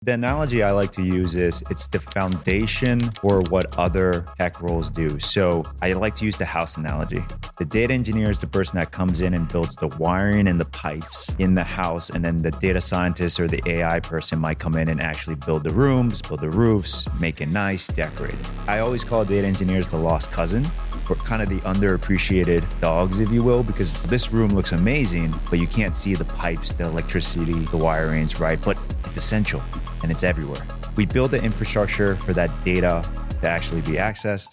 The analogy I like to use is it's the foundation for what other tech roles do. So I like to use the house analogy. The data engineer is the person that comes in and builds the wiring and the pipes in the house. And then the data scientist or the AI person might come in and actually build the rooms, build the roofs, make it nice, decorate it. I always call data engineers the lost cousin. We're kind of the underappreciated dogs, if you will, because this room looks amazing, but you can't see the pipes, the electricity, the wirings, right? But it's essential and it's everywhere. We build the infrastructure for that data to actually be accessed.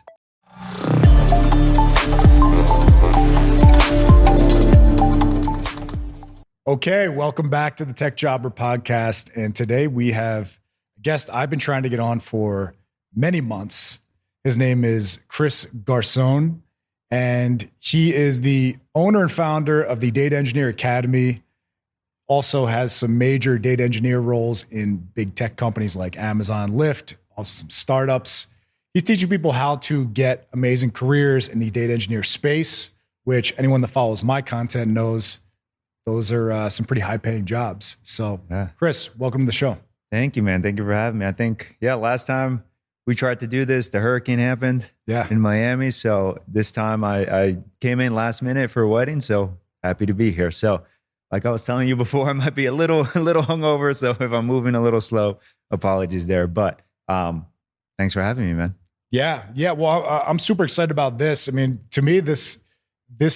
Okay, welcome back to the Tech Jobber podcast. And today we have a guest I've been trying to get on for many months. His name is Chris Garcon, and he is the owner and founder of the Data Engineer Academy. Also has some major data engineer roles in big tech companies like Amazon, Lyft, also some startups. He's teaching people how to get amazing careers in the data engineer space, which anyone that follows my content knows those are some pretty high-paying jobs. So, Chris, welcome to the show. Thank you, man. Thank you for having me. I think, last time we tried to do this, the hurricane happened in Miami. So this time I came in last minute for a wedding. So happy to be here. So like I was telling you before, I might be a little hungover. So if I'm moving a little slow, apologies there. But thanks for having me, man. Yeah. Well, I'm super excited about this. I mean, to me, this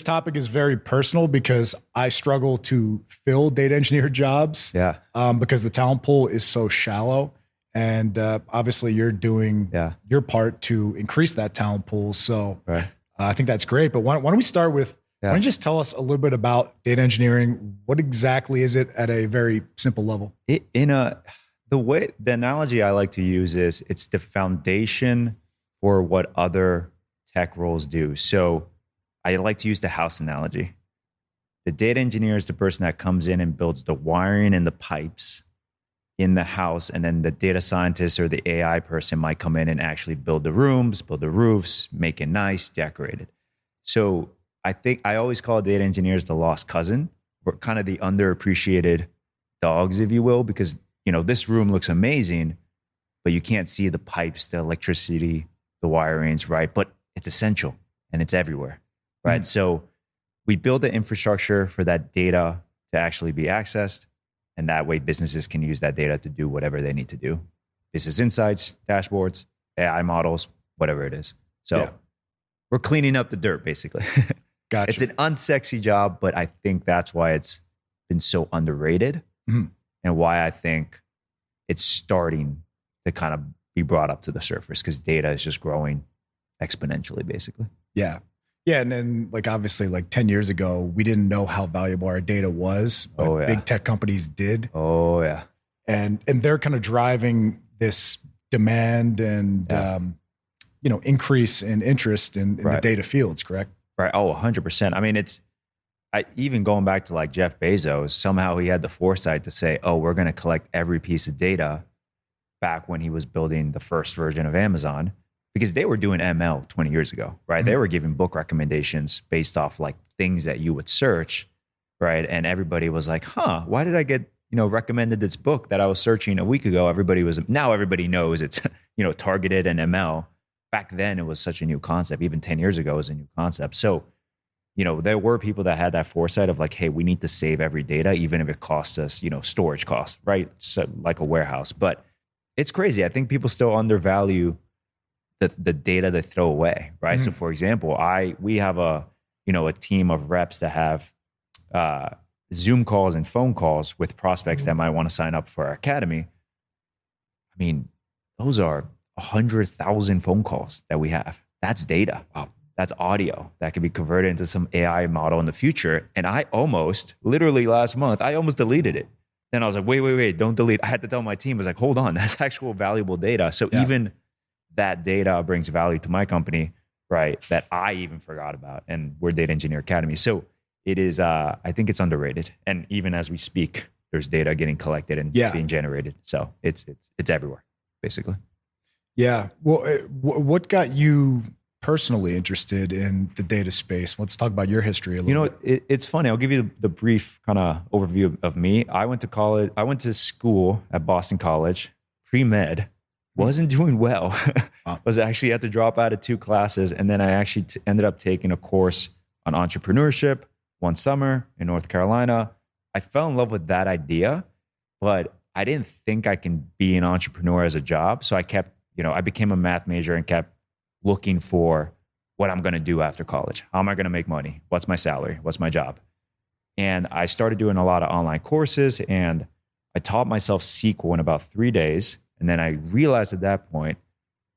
topic is very personal because I struggle to fill data engineer jobs because the talent pool is so shallow. And obviously you're doing your part to increase that talent pool. So I think that's great. But why don't we start with, why don't you just tell us a little bit about data engineering? What exactly is it at a very simple level? The analogy I like to use is it's the foundation for what other tech roles do. So I like to use the house analogy. The data engineer is the person that comes in and builds the wiring and the pipes in the house, and then the data scientist or the AI person might come in and actually build the rooms, build the roofs, make it nice, decorate it. So I think I always call data engineers the lost cousin. We're kind of the underappreciated dogs, if you will, because this room looks amazing, but you can't see the pipes, the electricity, the wirings, right? But it's essential and it's everywhere, right? So we build the infrastructure for that data to actually be accessed. And that way businesses can use that data to do whatever they need to do. Business insights, dashboards, AI models, whatever it is. So we're cleaning up the dirt, basically. Gotcha. It's an unsexy job, but I think that's why it's been so underrated and why I think it's starting to kind of be brought up to the surface because data is just growing exponentially, basically. Yeah, and then obviously 10 years ago, we didn't know how valuable our data was, but big tech companies did. Oh yeah. And they're kind of driving this demand and increase in interest in the data fields, correct? Right. Oh, 100%. I mean, even going back to Jeff Bezos, somehow he had the foresight to say, oh, we're going to collect every piece of data back when he was building the first version of Amazon. Because they were doing ML 20 years ago, right? They were giving book recommendations based off things that you would search, right? And everybody was like, why did I get, recommended this book that I was searching a week ago? Now everybody knows it's, targeted and ML. Back then it was such a new concept. Even 10 years ago it was a new concept. So, there were people that had that foresight of hey, we need to save every data, even if it costs us, storage costs, right? So like a warehouse. But it's crazy. I think people still undervalue the data they throw away, right? So for example, we have a team of reps that have Zoom calls and phone calls with prospects that might want to sign up for our academy. I mean, those are 100,000 phone calls that we have. That's data. Wow. That's audio that can be converted into some AI model in the future. And literally last month, I almost deleted it. Then I was like, wait, don't delete. I had to tell my team, I was like, hold on, that's actual valuable data. So even that data brings value to my company, right? That I even forgot about. And we're Data Engineer Academy. So it is, I think it's underrated. And even as we speak, there's data getting collected and being generated. So it's everywhere, basically. Yeah. Well, what got you personally interested in the data space? Let's talk about your history a little bit. It's funny. I'll give you the brief kind of overview of me. I went to college. I went to school at Boston College. pre-med, wasn't doing well. Wow. Was actually had to drop out of 2 classes. And then I actually ended up taking a course on entrepreneurship one summer in North Carolina. I fell in love with that idea, but I didn't think I can be an entrepreneur as a job. So I kept, I became a math major and kept looking for what I'm going to do after college. How am I going to make money? What's my salary? What's my job? And I started doing a lot of online courses, and I taught myself SQL in about 3 days. And then I realized at that point,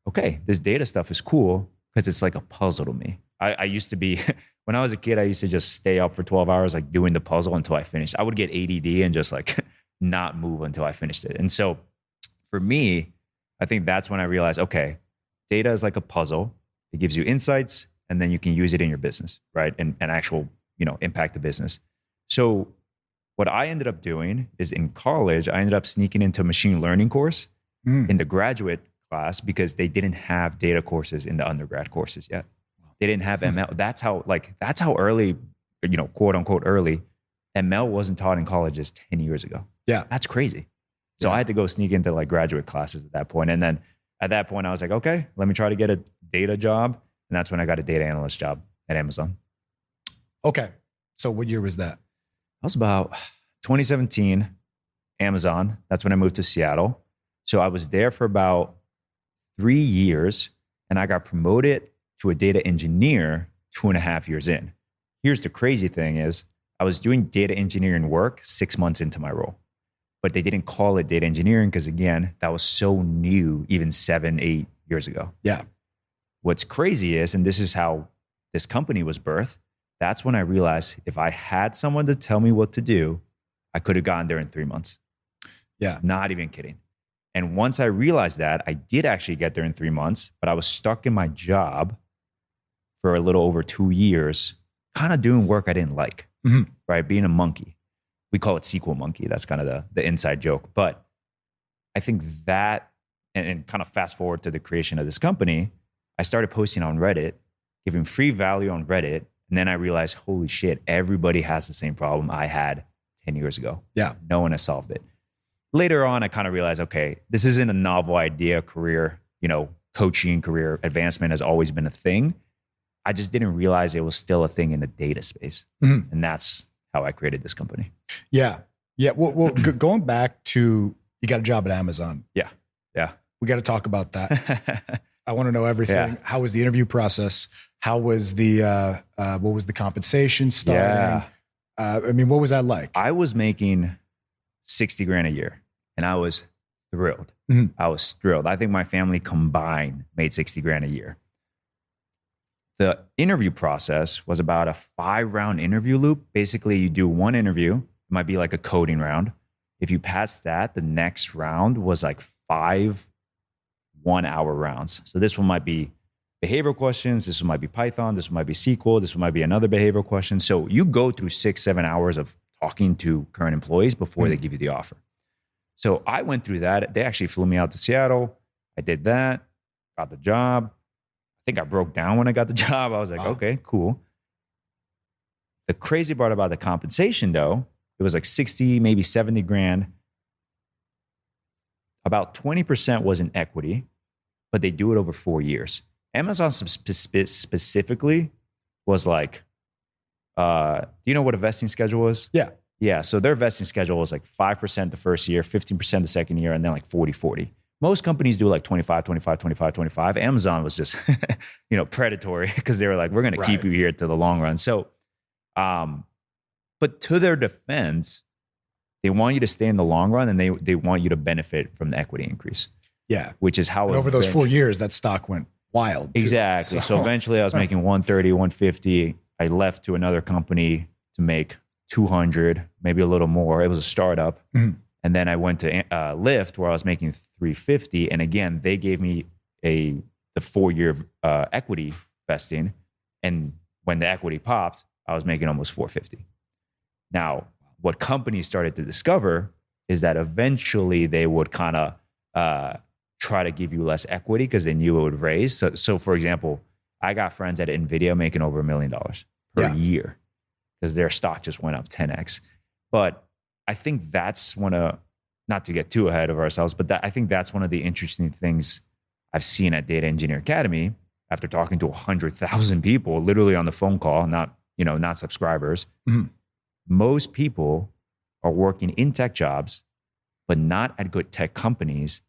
okay, this data stuff is cool because it's like a puzzle to me. I used to be, when I was a kid, I used to just stay up for 12 hours, like doing the puzzle until I finished. I would get ADD and just like not move until I finished it. And so for me, I think that's when I realized, okay, data is like a puzzle. It gives you insights, and then you can use it in your business, right? And actual, impact the business. So what I ended up doing is in college, I ended up sneaking into a machine learning course in the graduate class because they didn't have data courses in the undergrad courses yet. They didn't have ML. That's how early, quote unquote early, ML wasn't taught in colleges 10 years ago. Yeah. That's crazy. So I had to go sneak into like graduate classes at that point. And then at that point I was like, okay, let me try to get a data job. And that's when I got a data analyst job at Amazon. Okay. So what year was that? That was about 2017, Amazon. That's when I moved to Seattle. So I was there for about 3 years, and I got promoted to a data engineer 2.5 years in. Here's the crazy thing is I was doing data engineering work 6 months into my role, but they didn't call it data engineering because, again, that was so new even 7-8 years ago. Yeah. What's crazy is, and this is how this company was birthed, that's when I realized if I had someone to tell me what to do, I could have gotten there in 3 months. Yeah. Not even kidding. And once I realized that, I did actually get there in 3 months, but I was stuck in my job for a little over 2 years, kind of doing work I didn't like, right? Being a monkey. We call it SQL monkey. That's kind of the inside joke. But I think that, and kind of fast forward to the creation of this company, I started posting on Reddit, giving free value on Reddit. And then I realized, holy shit, everybody has the same problem I had 10 years ago. Yeah. No one has solved it. Later on, I kind of realized, okay, this isn't a novel idea. Career, coaching, career advancement has always been a thing. I just didn't realize it was still a thing in the data space. And that's how I created this company. Yeah. Yeah. Well, going back to, you got a job at Amazon. Yeah. Yeah. We got to talk about that. I want to know everything. Yeah. How was the interview process? How was what was the compensation starting? What was that like? I was making 60 grand a year, and I was thrilled. I was thrilled. I think my family combined made 60 grand a year. The interview process was about a 5-round interview loop. Basically, you do one interview. It might be like a coding round. If you pass that, the next round was like 5 1-hour rounds. So this one might be behavioral questions. This one might be Python. This one might be SQL. This one might be another behavioral question. So you go through 6-7 hours of talking to current employees before they give you the offer. So I went through that. They actually flew me out to Seattle. I did that, got the job. I think I broke down when I got the job. I was like, okay, cool. The crazy part about the compensation, though, it was like 60, maybe 70 grand. About 20% was in equity, but they do it over 4 years. Amazon specifically was like, do you know what a vesting schedule is? Yeah. Yeah. So their vesting schedule was like 5% the first year, 15% the second year, and then like 40-40. Most companies do like 25, 25, 25, 25. Amazon was just, predatory because they were like, we're going to keep you here to the long run. So, but to their defense, they want you to stay in the long run, and they want you to benefit from the equity increase. Yeah. Which is how over those 4 years, that stock went wild. Too. Exactly. So eventually I was making 130, 150. I left to another company to make 200, maybe a little more. It was a startup. And then I went to Lyft, where I was making 350. And again, they gave me the 4-year equity vesting. And when the equity popped, I was making almost 450. Now, what companies started to discover is that eventually they would kind of try to give you less equity because they knew it would raise. So for example, I got friends at NVIDIA making over $1 million per year because their stock just went up 10x. But I think that's one of not to get too ahead of ourselves, but I think that's one of the interesting things I've seen at Data Engineer Academy after talking to 100,000 people, literally on the phone call, not subscribers. Mhm. Most people are working in tech jobs, but not at good tech companies.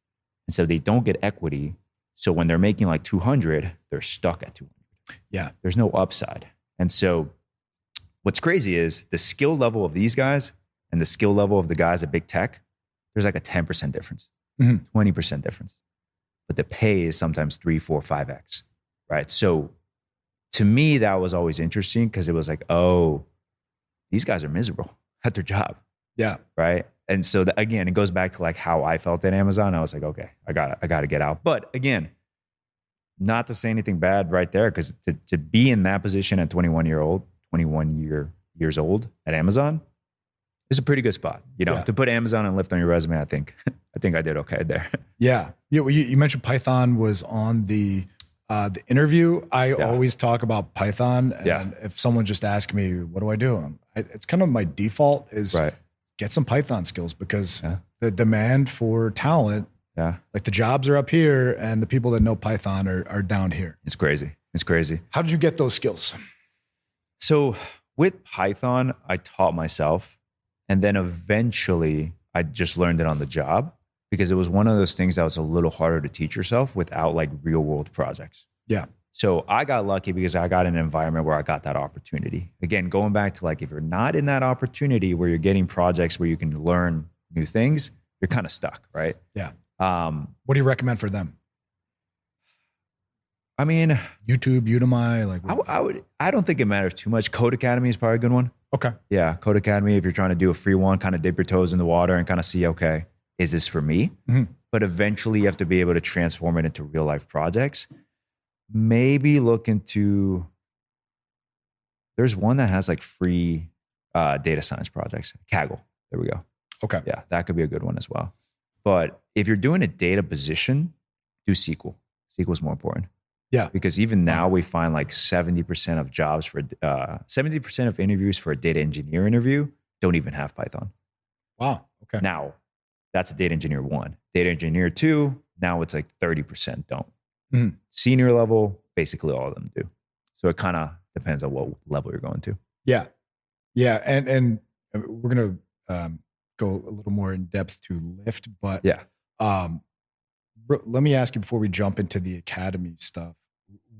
And so they don't get equity. So when they're making like 200, they're stuck at 200. Yeah. There's no upside. And so what's crazy is the skill level of these guys and the skill level of the guys at big tech, there's like a 10% difference, 20% difference. But the pay is sometimes 3, 4, 5x, right? So to me, that was always interesting because it was like, oh, these guys are miserable at their job. Yeah. Right. And so again, it goes back to like how I felt at Amazon. I was like, okay, I got to get out. But again, not to say anything bad right there, because to be in that position at 21 years old at Amazon is a pretty good spot. To put Amazon and Lyft on your resume, I think I did okay there. Yeah. Well, you mentioned Python was on the interview. I always talk about Python, and if someone just asks me, what do I do? It's kind of my default is get some Python skills, because the demand for talent, like the jobs are up here and the people that know Python are down here. It's crazy. How did you get those skills? So with Python, I taught myself, and then eventually I just learned it on the job, because it was one of those things that was a little harder to teach yourself without like real world projects. Yeah. So I got lucky because I got an environment where I got that opportunity. Again, going back to like, if you're not in that opportunity where you're getting projects where you can learn new things, you're kind of stuck, right? Yeah. What do you recommend for them? I mean, YouTube, Udemy, like I don't think it matters too much. Code Academy is probably a good one. Okay. Yeah. Code Academy, if you're trying to do a free one, kind of dip your toes in the water and kind of see, okay, is this for me? Mm-hmm. But eventually you have to be able to transform it into real life projects. Maybe look into, there's one that has like free data science projects. Kaggle. There we go. Okay. Yeah, that could be a good one as well. But if you're doing a data position, do SQL. SQL is more important. Yeah. Because even now we find like 70% of jobs for 70% of interviews for a data engineer interview don't even have Python. Wow. Okay. Now that's a data engineer 1. Data engineer 2, now it's like 30% don't. Mm-hmm. Senior level, basically all of them do. So it kind of depends on what level you're going to. Yeah. Yeah. And we're going to go a little more in depth to Lyft, but let me ask you before we jump into the academy stuff,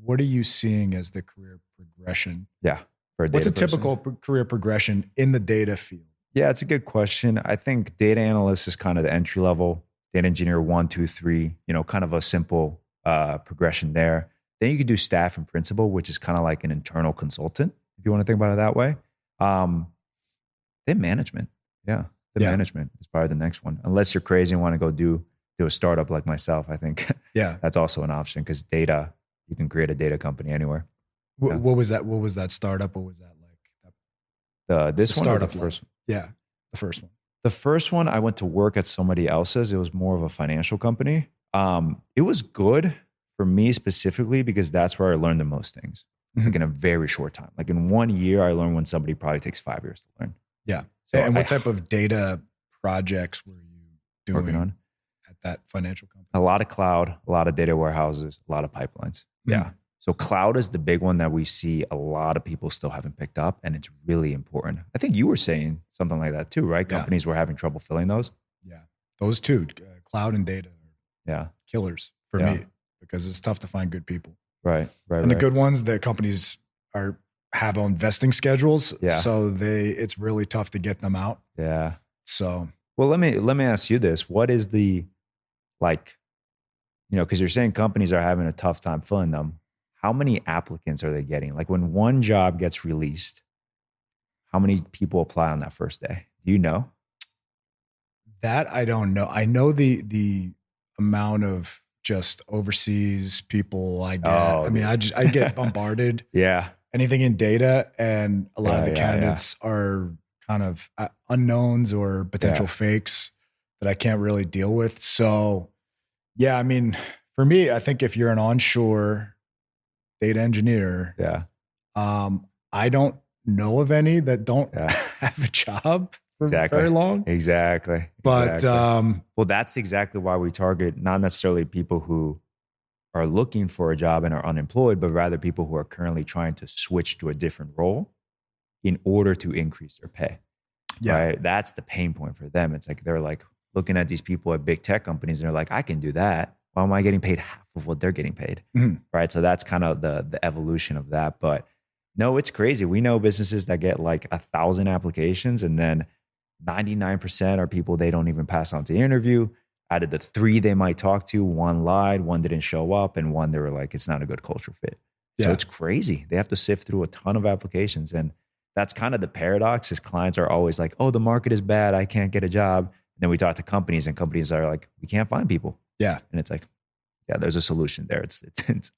what are you seeing as the career progression? Yeah. What's a typical career progression in the data field? Yeah, it's a good question. I think data analyst is kind of the entry level. Data engineer 1, 2, 3, kind of a simple progression there. Then you could do staff and principal, which is kind of like an internal consultant, if you want to think about it that way. Then management. Yeah. Management is probably the next one. Unless you're crazy and want to go do a startup like myself, I think that's also an option, because data, you can create a data company anywhere. What was that? What was that startup? What was that like? This one startup, or the first one? Yeah, the first one. The first one, I went to work at somebody else's. It was more of a financial company. It was good for me specifically because that's where I learned the most things, like in a very short time. Like in 1 year, I learned when somebody probably takes 5 years to learn. Yeah. So and what type of data projects were you doing working on at that financial company? A lot of cloud, a lot of data warehouses, a lot of pipelines. Mm-hmm. Yeah. So cloud is the big one that we see a lot of people still haven't picked up, and it's really important. I think you were saying something like that too, right? Companies were having trouble filling those. Yeah. Those two, cloud and data, are killers for me, because it's tough to find good people. Right. And the good ones, the companies have on vesting schedules. Yeah. So it's really tough to get them out. Yeah. So, well, let me ask you this. What is the, because you're saying companies are having a tough time filling them. How many applicants are they getting? Like when one job gets released, how many people apply on that first day? Do you know? That I don't know. I know the amount of just overseas people I get. I get bombarded. Yeah. Anything in data, and a lot of the candidates are kind of unknowns or potential fakes that I can't really deal with. So, yeah, I mean, for me, I think if you're an onshore data engineer, I don't know of any that don't have a job. for Exactly. very long. Exactly. But well, that's exactly why we target not necessarily people who are looking for a job and are unemployed, but rather people who are currently trying to switch to a different role in order to increase their pay. yeah, Right? That's the pain point for them. It's like they're like looking at these people at big tech companies and they're like, I can do that. Why am I getting paid half of what they're getting paid? Mhm. Right. So that's kind of the evolution of that. But no, it's crazy. We know businesses that get like 1,000 applications and then 99% are people they don't even pass on to the interview. Out of the 3 they might talk to, 1 lied, 1 didn't show up, and 1 they were like, it's not a good culture fit. So Yeah. it's crazy. They have to sift through a ton of applications. And that's kind of the paradox is clients are always like, oh, the market is bad. I can't get a job. And then we talk to companies and companies are like, we can't find people. Yeah. And it's like, yeah, there's a solution there. It's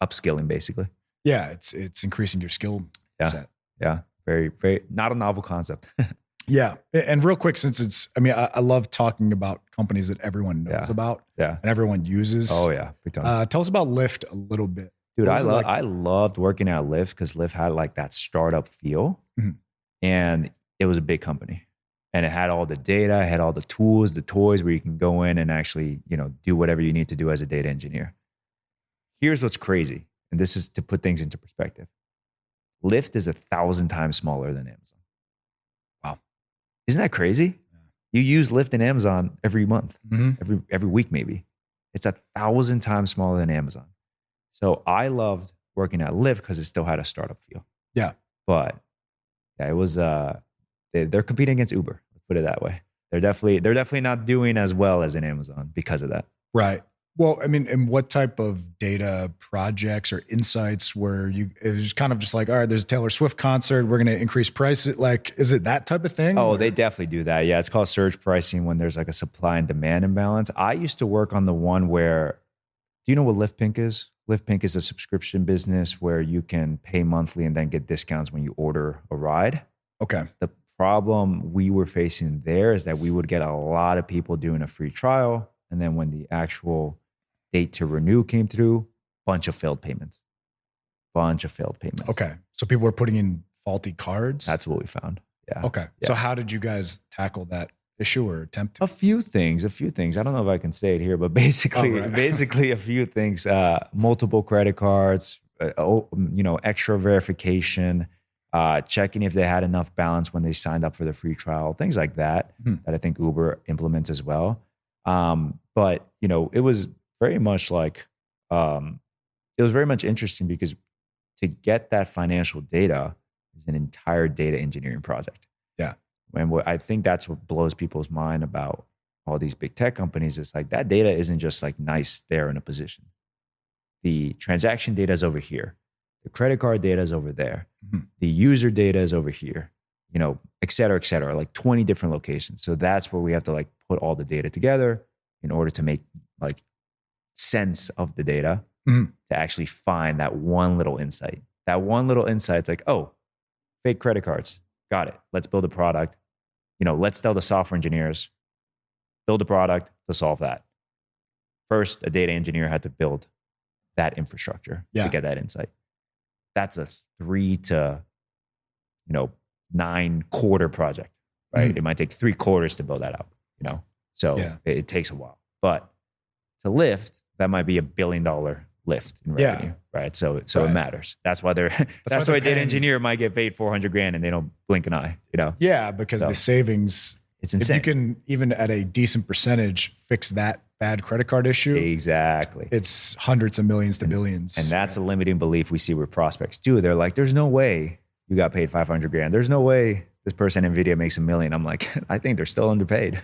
upskilling basically. Yeah. It's increasing your skill set. Yeah. Very, very not a novel concept. Yeah. And real quick, since I love talking about companies that everyone knows about and everyone uses. Oh yeah. Big time. Tell us about Lyft a little bit. Dude, I loved working at Lyft because Lyft had like that startup feel. Mhm. And it was a big company. And it had all the data, it had all the tools, the toys where you can go in and actually, do whatever you need to do as a data engineer. Here's what's crazy. And this is to put things into perspective. Lyft is 1,000 times smaller than Amazon. Wow. Isn't that crazy? You use Lyft and Amazon every month, Mhm. every week maybe. It's 1,000 times smaller than Amazon. So I loved working at Lyft because it still had a startup feel. Yeah. But yeah, it was they're competing against Uber. Let's put it that way. They're definitely not doing as well as in Amazon because of that. Right. Well, I mean, and what type of data projects or insights it was kind of just like, all right, there's a Taylor Swift concert. We're going to increase prices. Like, is it that type of thing? Oh, or? they definitely do that. Yeah. It's called surge pricing when there's like a supply and demand imbalance. I used to work on the one where, do you know what Lyft Pink is? Lyft Pink is a subscription business where you can pay monthly and then get discounts when you order a ride. Okay. The problem we were facing there is that we would get a lot of people doing a free trial. And then when the actual date to renew came through, bunch of failed payments. Okay. So people were putting in faulty cards? That's what we found. Yeah. Okay. Yeah. So how did you guys tackle that issue or attempt to? A few things. I don't know if I can say it here, but basically a few things. Multiple credit cards, extra verification, checking if they had enough balance when they signed up for the free trial, things like that, that I think Uber implements as well. But it was very much like, it was very much interesting because to get that financial data is an entire data engineering project. Yeah. And I think that's what blows people's mind about all these big tech companies. It's like that data isn't just like nice there in a position. The transaction data is over here. The credit card data is over there. Mhm. The user data is over here, et cetera, like 20 different locations. So that's where we have to like put all the data together in order to make like sense of the data to actually find that one little insight. That one little insight's like, oh, fake credit cards. Got it. Let's build a product. Let's tell the software engineers, build a product to solve that. First, a data engineer had to build that infrastructure to get that insight. That's a 3 to 9 quarter project, right? It might take 3 quarters to build that out, So it takes a while. But to Lyft, that might be $1 billion lift in revenue, right? So it matters. That's why that's why a data engineer might get paid $400,000 and they don't blink an eye, Yeah, because the savings, it's insane. If you can even at a decent percentage fix that bad credit card issue, exactly, it's hundreds of millions to billions. And that's a limiting belief we see with prospects too. They're like, "There's no way you got paid $500,000. There's no way this person in NVIDIA makes $1 million." I'm like, I think they're still underpaid.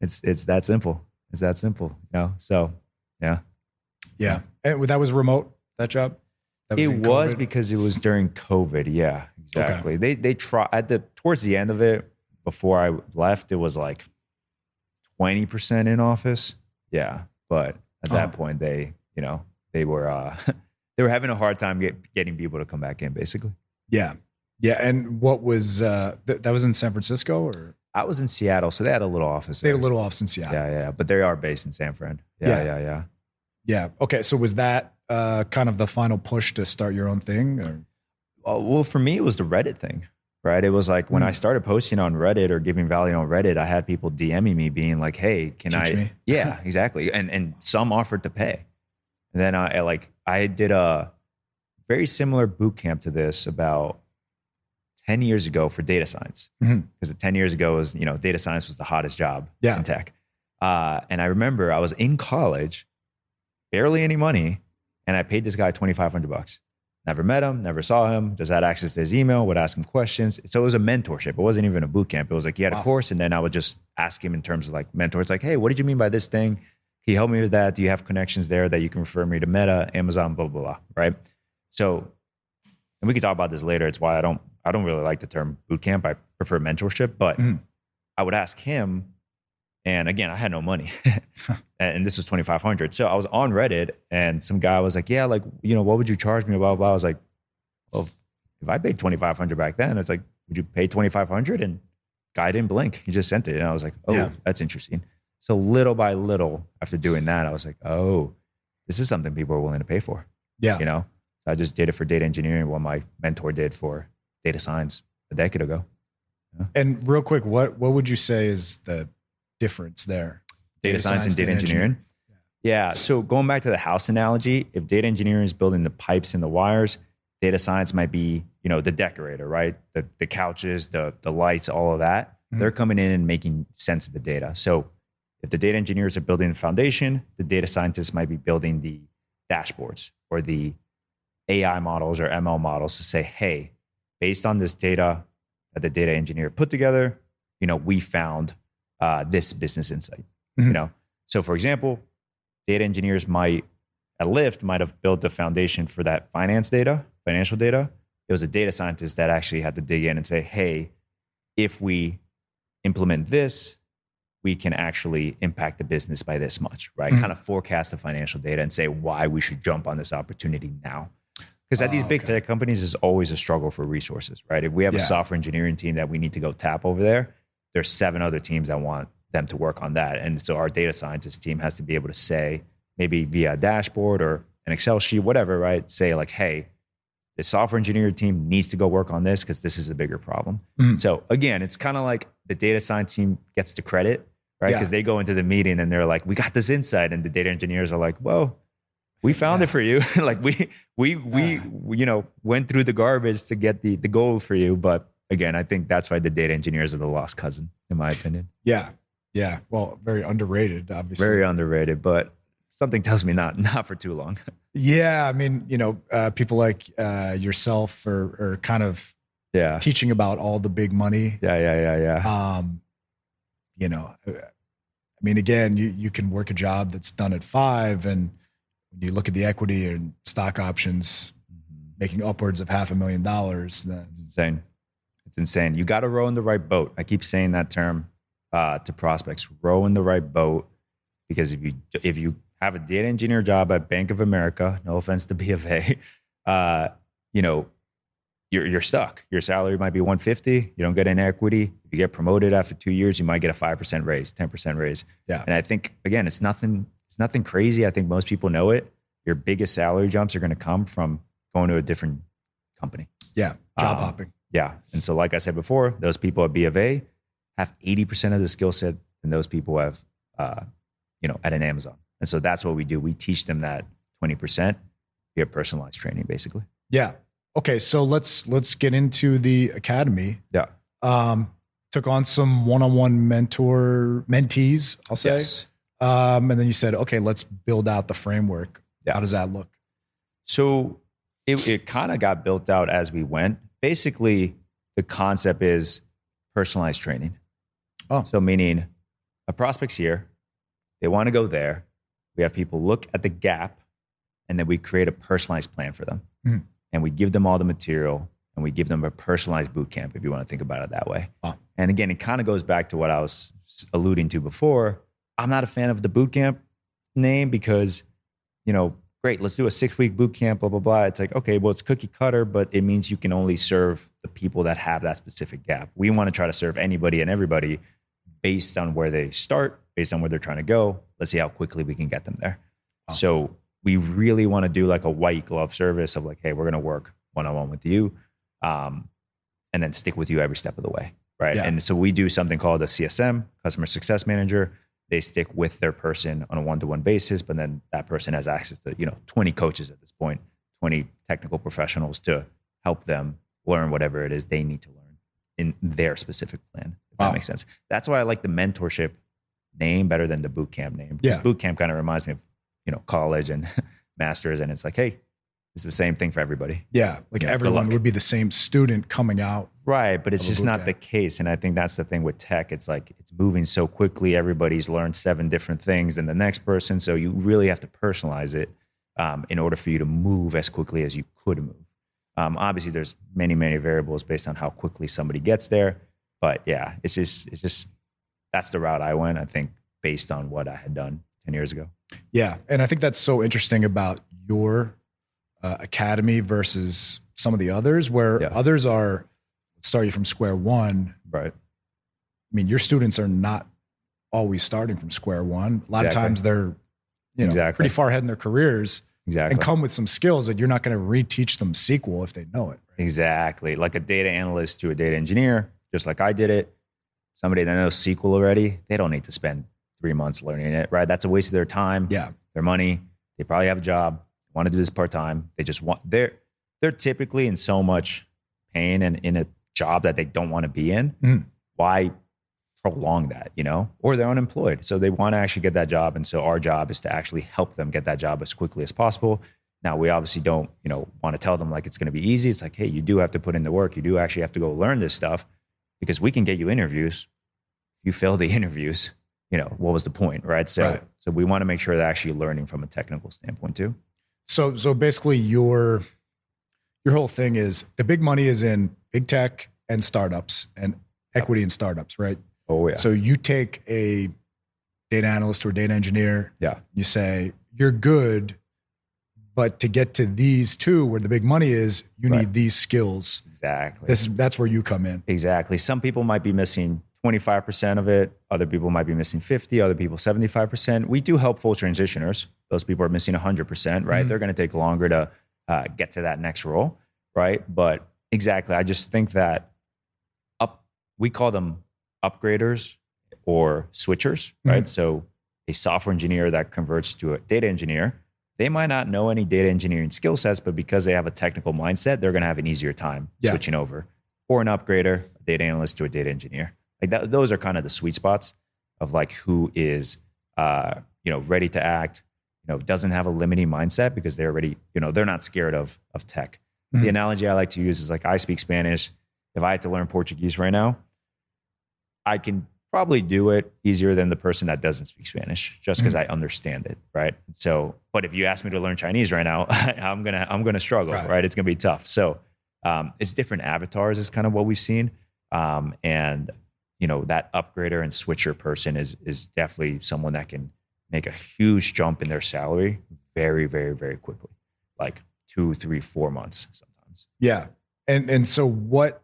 It's that simple. It's that simple, So, yeah. Yeah. And that was remote, that job? It was because it was during COVID. Yeah, exactly. Okay. They tried towards the end of it, before I left, it was like 20% in office. Yeah. But at that point they were they were having a hard time getting people to come back in basically. Yeah. Yeah. And what was that was in San Francisco or? I was in Seattle, so they had a little office. They had a little office in Seattle. Yeah. But they are based in San Fran. Yeah. Okay. So was that kind of the final push to start your own thing? Or? Well, for me, it was the Reddit thing. right? It was like when I started posting on Reddit or giving value on Reddit, I had people DMing me being like, hey, can Teach me. Yeah, exactly. And some offered to pay. And then I did a very similar boot camp to this about 10 years ago for data science. Because 10 years ago was, data science was the hottest job in tech. And I remember I was in college, barely any money, and I paid this guy $2,500. Never met him, never saw him, just had access to his email, would ask him questions. So it was a mentorship. It wasn't even a boot camp. It was like he had a course, and then I would just ask him in terms of like mentor. It's like, hey, what did you mean by this thing? Can you help me with that? Do you have connections there that you can refer me to Meta, Amazon, blah, blah, blah, right? So, and we can talk about this later. It's why I don't really like the term boot camp. I prefer mentorship, but I would ask him, and again, I had no money, and this was $2,500. So I was on Reddit, and some guy was like, "Yeah, like what would you charge me?" Blah blah. Blah. I was like, "Well, if I paid $2,500 back then, it's like, would you pay $2,500?" And guy didn't blink. He just sent it, and I was like, "Oh, that's interesting." So little by little, after doing that, I was like, "Oh, this is something people are willing to pay for." Yeah, So I just did it for data engineering, what my mentor did for data science a decade ago. And real quick, what would you say is the difference there? Data science and data engineering. Yeah. So going back to the house analogy, if data engineering is building the pipes and the wires, data science might be, the decorator, right? The couches, the lights, all of that. They're coming in and making sense of the data. So if the data engineers are building the foundation, the data scientists might be building the dashboards or the AI models or ML models to say, hey, based on this data that the data engineer put together, we found this business insight. So for example, data engineers at Lyft might have built the foundation for that financial data. It was a data scientist that actually had to dig in and say, hey, if we implement this, we can actually impact the business by this much, right? Kind of forecast the financial data and say why we should jump on this opportunity now. Because at these big tech companies, there's always a struggle for resources, right? If we have a software engineering team that we need to go tap over there, there's 7 other teams that want them to work on that. And so our data scientist team has to be able to say, maybe via a dashboard or an Excel sheet, whatever, right? Say like, hey, the software engineering team needs to go work on this because this is a bigger problem. So again, it's kind of like the data science team gets the credit, right? Because they go into the meeting and they're like, we got this insight. And the data engineers are like, well, we found it for you. Like we went through the garbage to get the gold for you. But again, I think that's why the data engineers are the lost cousin, in my opinion. Yeah. Yeah. Well, very underrated, obviously. Very underrated, but something tells me not for too long. Yeah. I mean, people like yourself are kind of teaching about all the big money. Yeah. I mean, again, you can work a job that's done at 5, and when you look at the equity and stock options making upwards of $500,000, then it's insane. It's insane. You got to row in the right boat. I keep saying that term to prospects: row in the right boat. Because if you have a data engineer job at Bank of America, no offense to B of A, you're stuck. Your salary might be $150. You don't get any equity. If you get promoted after 2 years, you might get a 5% raise, 10% raise. Yeah. And I think, again, it's nothing crazy. I think most people know it. Your biggest salary jumps are going to come from going to a different company. Yeah. Job hopping. Yeah. And so, like I said before, those people at B of A have 80% of the skill set than those people have, at an Amazon. And so that's what we do. We teach them that 20% via personalized training, basically. Yeah. Okay. So let's get into the academy. Yeah. Took on some one-on-one mentees, I'll say. Yes. And then you said, okay, let's build out the framework. Yeah. How does that look? So it kind of got built out as we went. Basically, the concept is personalized training. Oh. So meaning a prospect's here, they want to go there. We have people look at the gap, and then we create a personalized plan for them. And we give them all the material, and we give them a personalized boot camp, if you want to think about it that way. Oh. And again, it kind of goes back to what I was alluding to before. I'm not a fan of the boot camp name because, great, let's do a 6-week boot camp, blah, blah, blah. It's like, okay, well, it's cookie cutter, but it means you can only serve the people that have that specific gap. We want to try to serve anybody and everybody based on where they start, based on where they're trying to go. Let's see how quickly we can get them there. Oh. So we really want to do like a white glove service of like, hey, we're going to work one-on-one with you. and then stick with you every step of the way, right? Yeah. And so we do something called a CSM, customer success manager. They stick with their person on a one-to-one basis, but then that person has access to 20 coaches at this point, 20 technical professionals to help them learn whatever it is they need to learn in their specific plan, if that makes sense. That's why I like the mentorship name better than the boot camp name. Because boot camp kind of reminds me of college and masters, and it's like, hey, it's the same thing for everybody. Yeah, like everyone would be the same student coming out. Right, but it's just not the case. And I think that's the thing with tech. It's like it's moving so quickly. Everybody's learned 7 different things than the next person. So you really have to personalize it in order for you to move as quickly as you could move. Obviously, there's many, many variables based on how quickly somebody gets there. But yeah, it's just that's the route I went, I think, based on what I had done 10 years ago. Yeah, and I think that's so interesting about your academy versus some of the others, where others are start you from square one. Right. I mean, your students are not always starting from square one. A lot of times they're pretty far ahead in their careers. Exactly. And come with some skills that you're not going to reteach them SQL if they know it. Right? Exactly. Like a data analyst to a data engineer, just like I did it. Somebody that knows SQL already, they don't need to spend 3 months learning it, right? That's a waste of their time, their money. They probably have a job, want to do this part-time. They just want, they're typically in so much pain and in a job that they don't want to be in. Why prolong that, or they're unemployed. So they want to actually get that job. And so our job is to actually help them get that job as quickly as possible. Now, we obviously don't, want to tell them like it's going to be easy. It's like, hey, you do have to put in the work. You do actually have to go learn this stuff because we can get you interviews. If you fail the interviews, what was the point, right? So we want to make sure they're actually learning from a technical standpoint too. So basically your whole thing is the big money is in big tech and startups and equity in startups, right? Oh yeah. So you take a data analyst or a data engineer. Yeah. You say you're good, but to get to these two where the big money is, you need these skills. Exactly. That's where you come in. Exactly. Some people might be missing 25% of it. Other people might be missing 50, other people 75%. We do help full transitioners. Those people are missing 100%, right? They're going to take longer to get to that next role, right? But exactly. I just think that we call them upgraders or switchers, right? So a software engineer that converts to a data engineer, they might not know any data engineering skill sets, but because they have a technical mindset, they're going to have an easier time switching over. Or an upgrader, a data analyst to a data engineer. Like that, those are kind of the sweet spots of like who is, ready to act, doesn't have a limiting mindset because they're already, they're not scared of tech. The analogy I like to use is like, I speak Spanish. If I had to learn Portuguese right now, I can probably do it easier than the person that doesn't speak Spanish just because I understand it, right? So, but if you ask me to learn Chinese right now, I'm gonna struggle, right? It's gonna be tough. So, it's different avatars is kind of what we've seen, and that upgrader and switcher person is definitely someone that can make a huge jump in their salary very, very, very quickly, like 2, 3, 4 months sometimes. Yeah, and so what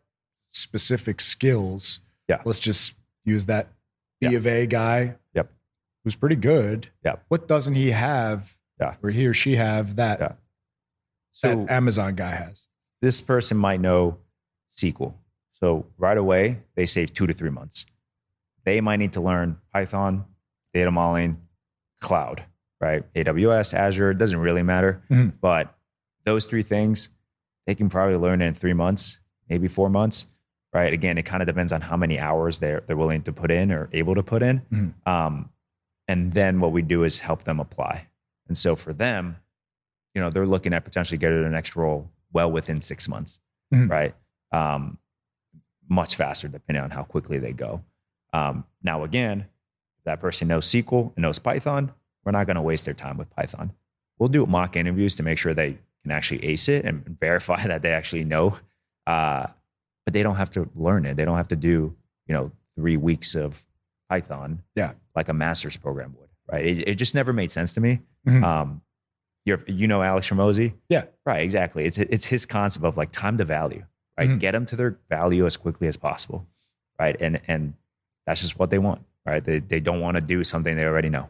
specific skills? Yeah. Let's just use that B of A guy. Yep. Who's pretty good. Yeah. What doesn't he have? Yeah. Or he or she have that, so that Amazon guy has? This person might know SQL. So right away, they save 2 to 3 months. They might need to learn Python, data modeling, cloud, right? AWS, Azure, it doesn't really matter. But those 3 things, they can probably learn in 3 months, maybe 4 months. Right. Again, it kind of depends on how many hours they're willing to put in or able to put in. And then what we do is help them apply. And so for them, they're looking at potentially getting their next role well within 6 months, right? Much faster depending on how quickly they go. Now, again, if that person knows SQL and knows Python, we're not going to waste their time with Python. We'll do mock interviews to make sure they can actually ace it and verify that they actually know. But they don't have to learn it. They don't have to do, 3 weeks of Python like a master's program would, right? It just never made sense to me. Alex Ramosi? Yeah. Right, exactly. It's his concept of like time to value, right? Get them to their value as quickly as possible, right? And that's just what they want, right? They don't want to do something they already know,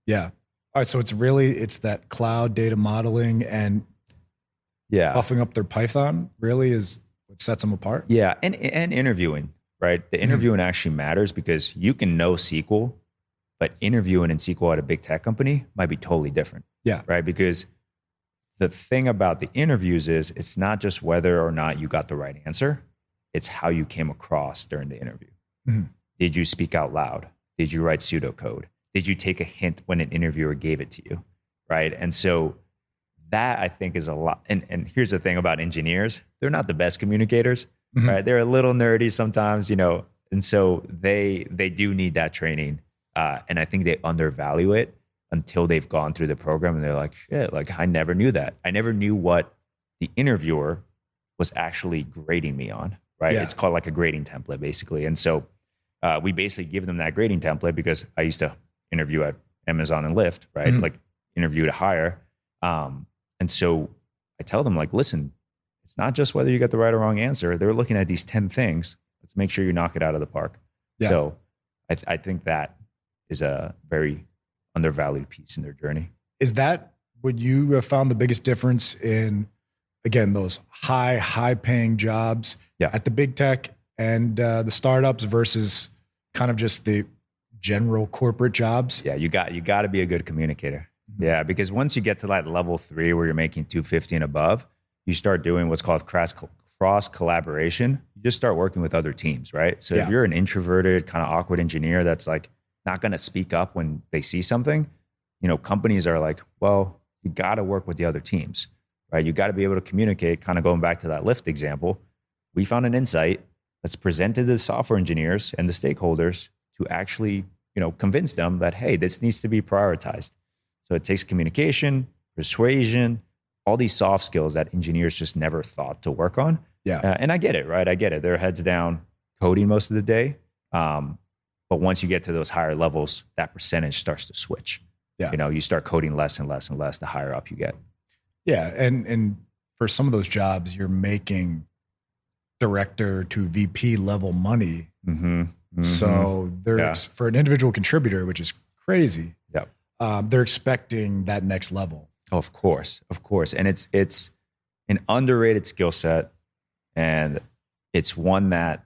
Yeah. All right. So it's that cloud data modeling and buffing up their Python really is what sets them apart. Yeah, and interviewing, right? The interviewing actually matters because you can know SQL, but interviewing in SQL at a big tech company might be totally different. Yeah. Right. Because the thing about the interviews is it's not just whether or not you got the right answer, it's how you came across during the interview. Did you speak out loud? Did you write pseudocode? Did you take a hint when an interviewer gave it to you? Right. And so that I think is a lot. And here's the thing about engineers, they're not the best communicators, right? They're a little nerdy sometimes, and so they do need that training. And I think they undervalue it until they've gone through the program and they're like, shit, like I never knew that. I never knew what the interviewer was actually grading me on, right? Yeah. It's called like a grading template basically. And so we basically give them that grading template because I used to interview at Amazon and Lyft, right? Like interview to hire. And so I tell them like, listen, it's not just whether you get the right or wrong answer. They're looking at these 10 things. Let's make sure you knock it out of the park. Yeah. So I think that is a very undervalued piece in their journey. Is that what you have found the biggest difference in, again, those high paying jobs at the big tech and the startups versus kind of just the general corporate jobs? Yeah, you got to be a good communicator. Yeah, because once you get to that level 3 where you're making 250 and above, you start doing what's called cross collaboration. You just start working with other teams, right? So if you're an introverted, kind of awkward engineer that's like not going to speak up when they see something, companies are like, well, you got to work with the other teams, right? You got to be able to communicate. Kind of going back to that Lyft example, we found an insight that's presented to the software engineers and the stakeholders to actually, convince them that, hey, this needs to be prioritized. So it takes communication, persuasion, all these soft skills that engineers just never thought to work on. Yeah. And I get it, right? I get it. They're heads down coding most of the day. But once you get to those higher levels, that percentage starts to switch. Yeah. You start coding less and less and less the higher up you get. Yeah. And for some of those jobs, you're making director to VP level money. So there's for an individual contributor, which is crazy. They're expecting that next level. Oh, of course. And it's an underrated skill set. And it's one that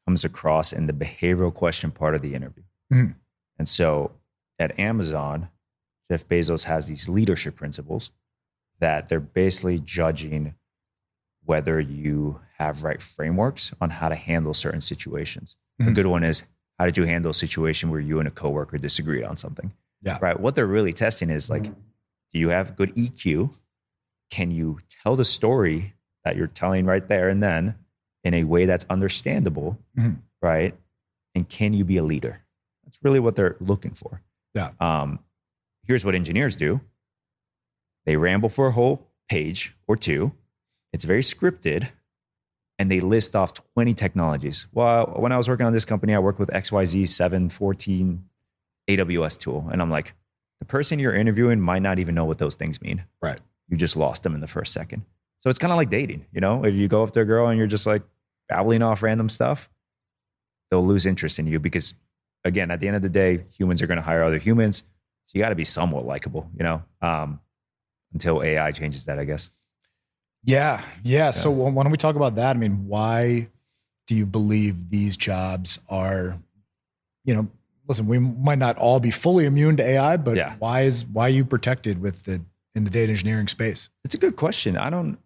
comes across in the behavioral question part of the interview. And so at Amazon, Jeff Bezos has these leadership principles that they're basically judging whether you have right frameworks on how to handle certain situations. A good one is, how did you handle a situation where you and a coworker disagreed on something? Yeah. Right. What they're really testing is like, do you have good EQ? Can you tell the story that you're telling right there and then in a way that's understandable? Right. And can you be a leader? That's really what they're looking for. Yeah. Here's what engineers do. They ramble for a whole page or two. It's very scripted. And they list off 20 technologies. Well, when I was working on this company, I worked with XYZ 714 AWS tool. And I'm like, the person you're interviewing might not even know what those things mean. Right. You just lost them in the first second. So it's kind of like dating, if you go up to a girl and you're just like babbling off random stuff, they'll lose interest in you because, again, at the end of the day, humans are going to hire other humans. So you got to be somewhat likable, until AI changes that, I guess. Yeah. So why don't we talk about that? I mean, why do you believe these jobs are, listen, we might not all be fully immune to AI, but why are you protected in the data engineering space? It's a good question. I wouldn't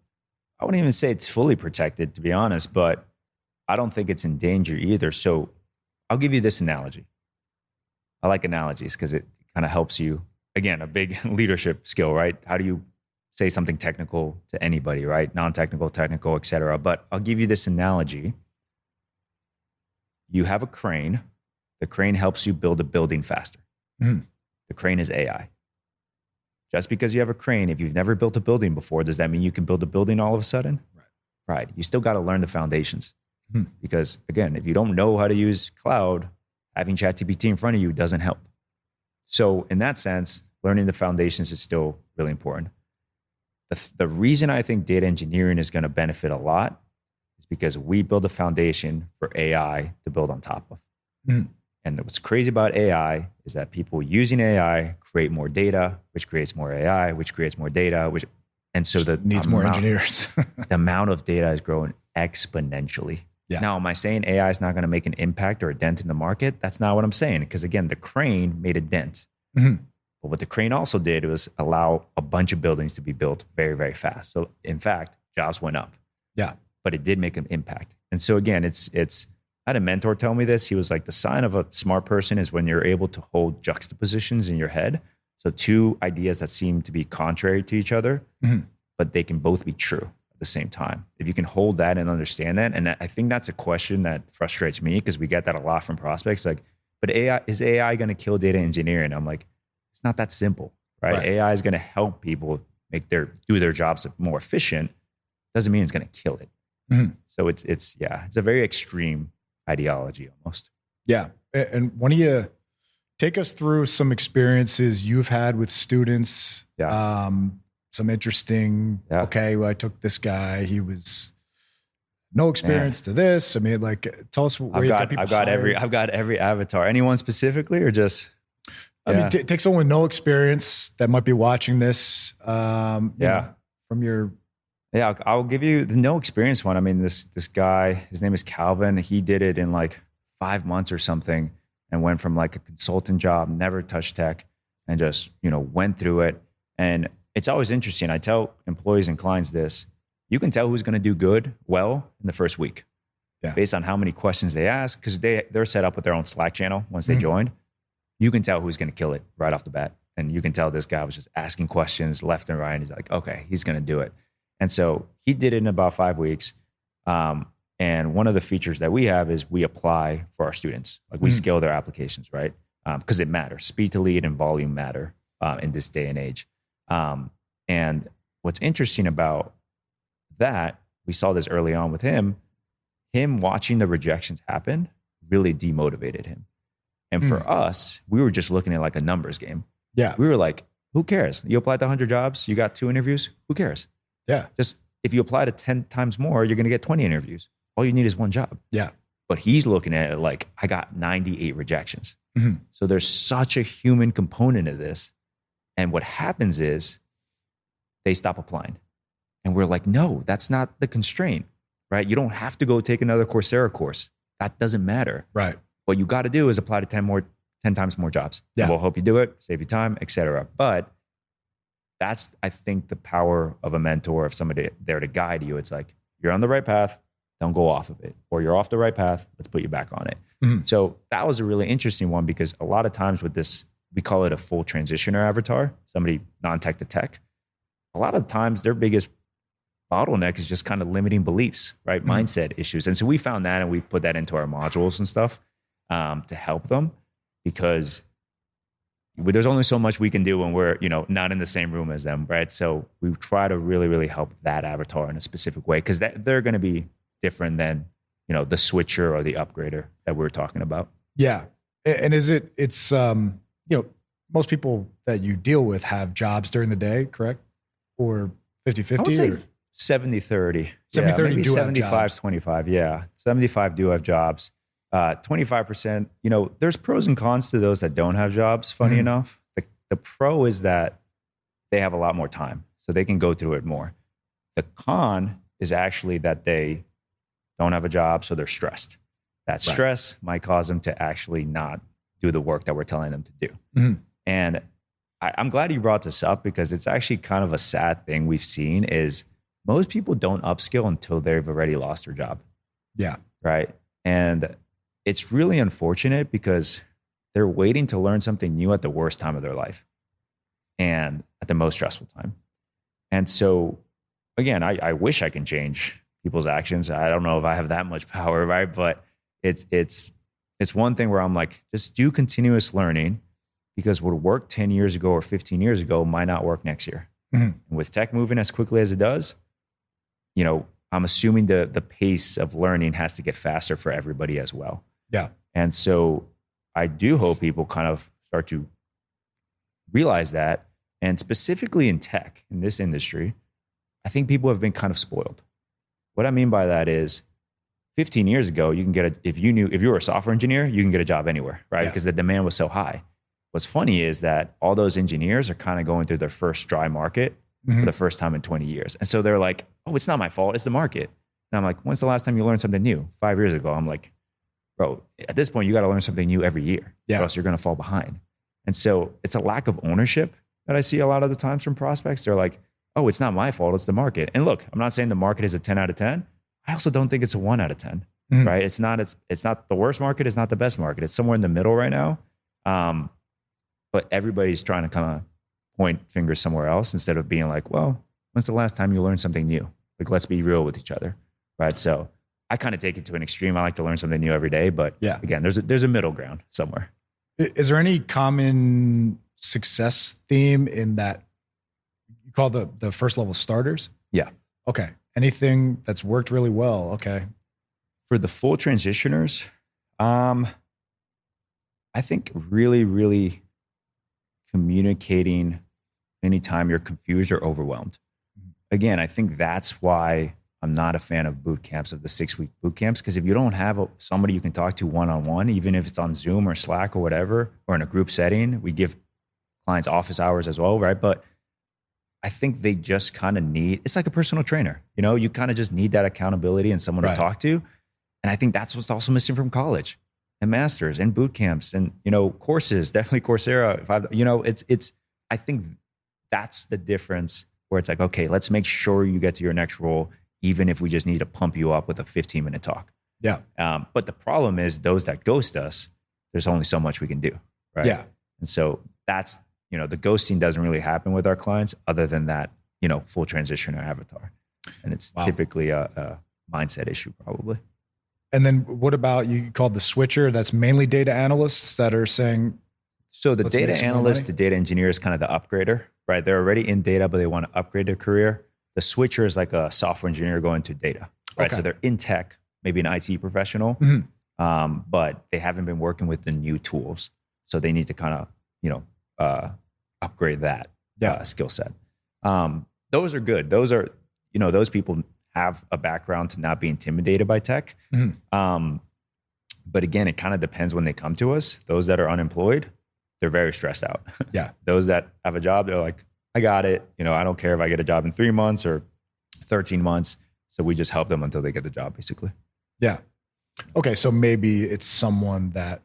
even say it's fully protected, to be honest, but I don't think it's in danger either. So I'll give you this analogy. I like analogies because it kind of helps you. Again, a big leadership skill, right? How do you say something technical to anybody, right? Non-technical, technical, et cetera. But I'll give you this analogy. You have a crane. The crane helps you build a building faster. The crane is AI. Just because you have a crane, if you've never built a building before, does that mean you can build a building all of a sudden? Right. You still got to learn the foundations. Because again, if you don't know how to use cloud, having ChatGPT in front of you doesn't help. So in that sense, learning the foundations is still really important. The reason I think data engineering is going to benefit a lot is because we build a foundation for AI to build on top of. And what's crazy about AI is that people using AI create more data, which creates more AI, which creates more data, and so needs more engineers. The amount of data is growing exponentially. Yeah. Now, am I saying AI is not going to make an impact or a dent in the market? That's not what I'm saying. Because again, the crane made a dent. Mhm. But what the crane also did was allow a bunch of buildings to be built very, very fast. So in fact, jobs went up. Yeah. But it did make an impact. And so again, it's I had a mentor tell me this. He was like, the sign of a smart person is when you're able to hold juxtapositions in your head. So two ideas that seem to be contrary to each other, Mhm. but they can both be true at the same time. If you can hold that and understand that. And I think that's a question that frustrates me because we get that a lot from prospects. Like, but is AI going to kill data engineering? I'm like, it's not that simple, right? AI is going to help people do their jobs more efficient. Doesn't mean it's going to kill it. Mhm. So it's a very extreme ideology almost. Yeah. And why don't you take us through some experiences you've had with students? Yeah. Some interesting, Yeah. okay, well, I took this guy, he was no experience to this. I mean, like, tell us where I've got every avatar. Anyone specifically or just? I mean, take someone with no experience that might be watching this. You know, from your. Yeah, I'll give you the no experience one. I mean, this guy, his name is Calvin. He did it in like 5 months or something and went from like a consultant job, never touched tech, and just, went through it. And it's always interesting. I tell employees and clients this. You can tell who's going to do well in the first week based on how many questions they ask, because they're set up with their own Slack channel once they joined. You can tell who's going to kill it right off the bat. And you can tell this guy was just asking questions left and right. And he's like, okay, he's going to do it. And so he did it in about 5 weeks. And one of the features that we have is we apply for our students. Like we scale their applications, right? Because it matters. Speed to lead and volume matter in this day and age. And what's interesting about that, we saw this early on with him watching the rejections happen really demotivated him. And for us, we were just looking at like a numbers game. Yeah. We were like, who cares? You applied to 100 jobs, you got 2 interviews. Who cares? Yeah. Just if you apply to 10 times more, you're going to get 20 interviews. All you need is one job. Yeah. But he's looking at it like, I got 98 rejections. Mm-hmm. So there's such a human component of this. And what happens is they stop applying. And we're like, no, that's not the constraint, right? You don't have to go take another Coursera course. That doesn't matter. Right. What you got to do is apply to 10 times more jobs. Yeah. And we'll help you do it, save you time, etc. But that's, I think, the power of a mentor, of somebody there to guide you. It's like, you're on the right path, don't go off of it. Or you're off the right path, let's put you back on it. Mm-hmm. So that was a really interesting one, because a lot of times with this, we call it a full transitioner avatar, somebody non-tech to tech. A lot of times their biggest bottleneck is just kind of limiting beliefs, right? Mm-hmm. Mindset issues. And so we found that, and we put that into our modules and stuff to help them, because there's only so much we can do when we're, not in the same room as them, right? So we try to really, really help that avatar in a specific way, because they're going to be different than, the switcher or the upgrader that we're talking about. Yeah. And it's most people that you deal with have jobs during the day, correct? Or 50-50? I would say 70-30. 70-30 maybe do have jobs. 75-25. Yeah. 75 do have jobs. 25%, there's pros and cons to those that don't have jobs, funny enough. The pro is that they have a lot more time, so they can go through it more. The con is actually that they don't have a job, so they're stressed. That stress might cause them to actually not do the work that we're telling them to do. Mm-hmm. And I'm glad you brought this up, because it's actually kind of a sad thing we've seen is most people don't upskill until they've already lost their job. Yeah. Right. And it's really unfortunate, because they're waiting to learn something new at the worst time of their life and at the most stressful time. And so, again, I wish I can change people's actions. I don't know if I have that much power, right? But it's one thing where I'm like, just do continuous learning, because what worked 10 years ago or 15 years ago might not work next year. Mm-hmm. And with tech moving as quickly as it does, I'm assuming the pace of learning has to get faster for everybody as well. Yeah. And so I do hope people kind of start to realize that. And specifically in tech, in this industry, I think people have been kind of spoiled. What I mean by that is 15 years ago, you can get if you were a software engineer, you can get a job anywhere, right? Because the demand was so high. What's funny is that all those engineers are kind of going through their first dry market for the first time in 20 years. And so they're like, oh, it's not my fault, it's the market. And I'm like, when's the last time you learned something new? 5 years ago. I'm like, bro, at this point, you got to learn something new every year, or else you're going to fall behind. And so it's a lack of ownership that I see a lot of the times from prospects. They're like, oh, it's not my fault, it's the market. And look, I'm not saying the market is a 10 out of 10. I also don't think it's a 1 out of 10, right? It's not the worst market, it's not the best market. It's somewhere in the middle right now. But everybody's trying to kind of point fingers somewhere else instead of being like, well, when's the last time you learned something new? Like, let's be real with each other, right? So I kind of take it to an extreme. I like to learn something new every day, but again, there's a middle ground somewhere. Is there any common success theme in that you call the first level starters? Yeah. Okay. Anything that's worked really well? Okay. For the full transitioners, I think really, really communicating anytime you're confused or overwhelmed. Again, I think that's why I'm not a fan of boot camps, of the 6-week boot camps, because if you don't have somebody you can talk to one-on-one, even if it's on Zoom or Slack or whatever, or in a group setting, we give clients office hours as well, right? But I think they just kind of it's like a personal trainer, you kind of just need that accountability and someone to talk to. And I think that's what's also missing from college and masters and boot camps and, courses, definitely Coursera. I think that's the difference where it's like, okay, let's make sure you get to your next role, even if we just need to pump you up with a 15-minute talk. Yeah. But the problem is those that ghost us, there's only so much we can do. Right. Yeah. And so that's, the ghosting doesn't really happen with our clients other than that, full transition or avatar. And it's typically a mindset issue probably. And then what about, you called the switcher? That's mainly data analysts that are saying. So the data analyst, the data engineer is kind of the upgrader, right? They're already in data, but they want to upgrade their career. The switcher is like a software engineer going to data, right? Okay. So they're in tech, maybe an IT professional, but they haven't been working with the new tools. So they need to kind of, upgrade that skill set. Those are good. Those are, those people have a background to not be intimidated by tech. But again, it kind of depends when they come to us. Those that are unemployed, they're very stressed out. Yeah. Those that have a job, they're like, I got it. I don't care if I get a job in 3 months or 13 months. So we just help them until they get the job, basically. Yeah. Okay. So maybe it's someone that,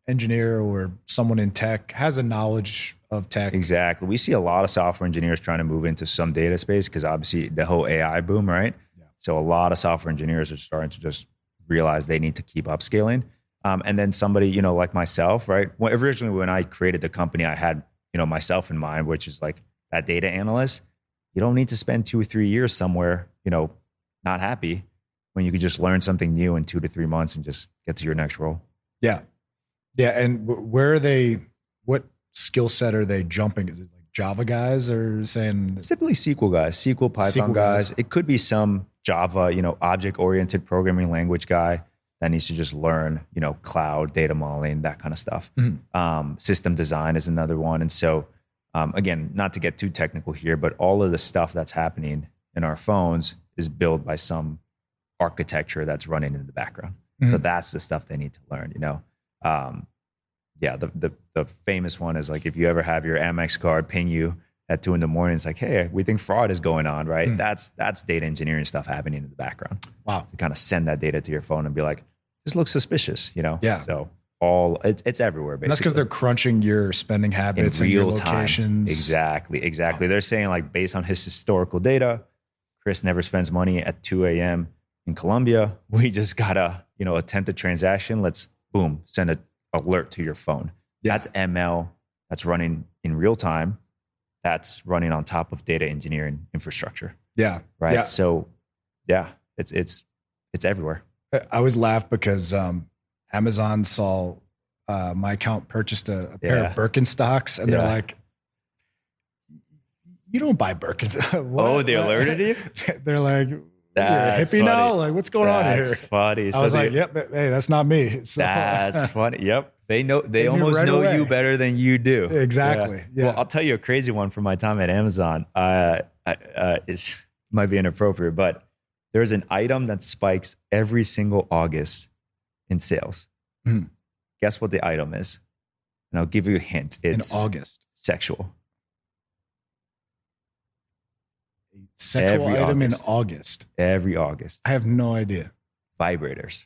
engineer or someone in tech has a knowledge of tech. Exactly. We see a lot of software engineers trying to move into some data space because obviously the whole AI boom, right? Yeah. So a lot of software engineers are starting to just realize they need to keep upscaling. And then somebody, like myself, right? Originally, when I created the company, I had, myself in mind, which is like that data analyst. You don't need to spend 2 or 3 years somewhere, not happy, when you could just learn something new in 2 to 3 months and just get to your next role. Yeah. Yeah. And where are they, what skill set are they jumping? Is it like Java guys or saying? It's typically SQL guys, SQL, Python guys. It could be some Java, object-oriented programming language guy that needs to just learn, cloud, data modeling, that kind of stuff. System design is another one. And so, again, not to get too technical here, but all of the stuff that's happening in our phones is built by some architecture that's running in the background. So that's the stuff they need to learn, the famous one is like, if you ever have your Amex card ping you at 2 a.m, it's like, hey, we think fraud is going on, right? That's data engineering stuff happening in the background. Wow. To kind of send that data to your phone and be like, this looks suspicious, Yeah. So it's everywhere, basically. And that's because they're crunching your spending habits in real time. Locations. Exactly. They're saying, like, based on his historical data, Chris never spends money at 2 a.m. in Colombia. We just gotta, attempt a transaction. Let's send an alert to your phone. That's ML. That's running in real time. That's running on top of data engineering infrastructure. Yeah. Right. Yeah. So it's everywhere. I always laugh because Amazon saw my account purchased a pair of Birkenstocks, and they're like, "You don't buy Birkenstocks." Oh, they alerted you? They're like, "You're a hippie funny. now? Like, what's going on here?" That's funny. I was like, "Yep, hey, that's not me." So, that's funny. Yep. They know. They almost right know away. You better than you do. Exactly. Yeah. Well, I'll tell you a crazy one from my time at Amazon. It might be inappropriate, but there's an item that spikes every single August in sales. Guess what the item is? And I'll give you a hint. It's in August. Sexual. Sexual Every item August. in August. Every August. I have no idea. Vibrators.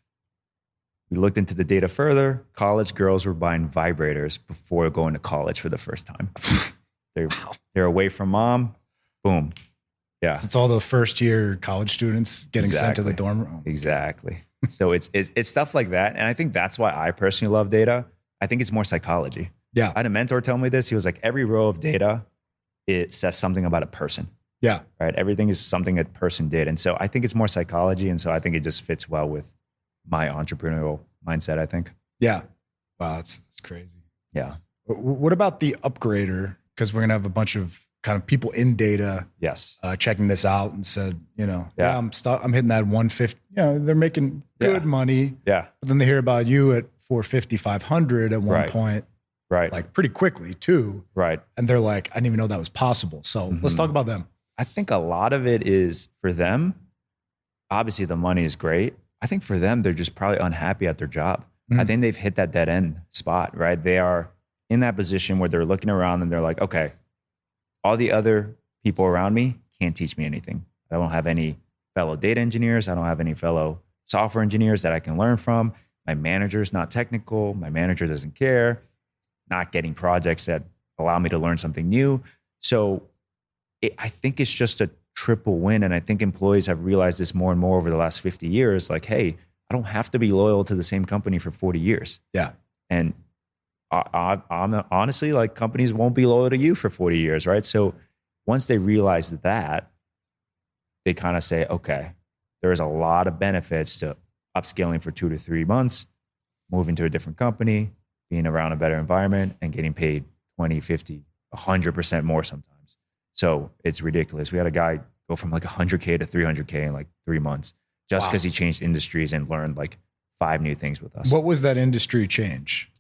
We looked into the data further. College girls were buying vibrators before going to college for the first time. They're away from mom. Boom. Yeah. So it's all the first year college students getting sent to the dorm room. Exactly. So it's stuff like that. And I think that's why I personally love data. I think it's more psychology. Yeah. I had a mentor tell me this. He was like, every row of data, it says something about a person. Yeah. Right. Everything is something a person did. And so I think it's more psychology. And so I think it just fits well with my entrepreneurial mindset, I think. Yeah. Wow. That's crazy. Yeah. What about the upgrader? Because we're going to have a bunch of kind of people in data. Yes. Checking this out and said, I'm hitting that 150. They're making good money. Yeah. But then they hear about you at 450, 500 at one point. Right. Like pretty quickly too. Right. And they're like, I didn't even know that was possible. So let's talk about them. I think a lot of it is for them. Obviously the money is great. I think for them, they're just probably unhappy at their job. I think they've hit that dead end spot, right? They are in that position where they're looking around and they're like, okay, all the other people around me can't teach me anything. I don't have any fellow data engineers. I don't have any fellow software engineers that I can learn from. My manager's not technical. My manager doesn't care. Not getting projects that allow me to learn something new. So I think it's just a triple win. And I think employees have realized this more and more over the last 50 years. Like, hey, I don't have to be loyal to the same company for 40 years. Yeah. And I'm honestly, like, companies won't be loyal to you for 40 years, right? So once they realize that, they kind of say, okay, there's a lot of benefits to upscaling for 2 to 3 months, moving to a different company, being around a better environment, and getting paid 20, 50, 100% more sometimes. So it's ridiculous. We had a guy go from like 100K to 300K in like 3 months just because he changed industries and learned like 5 new things with us. What was that industry change?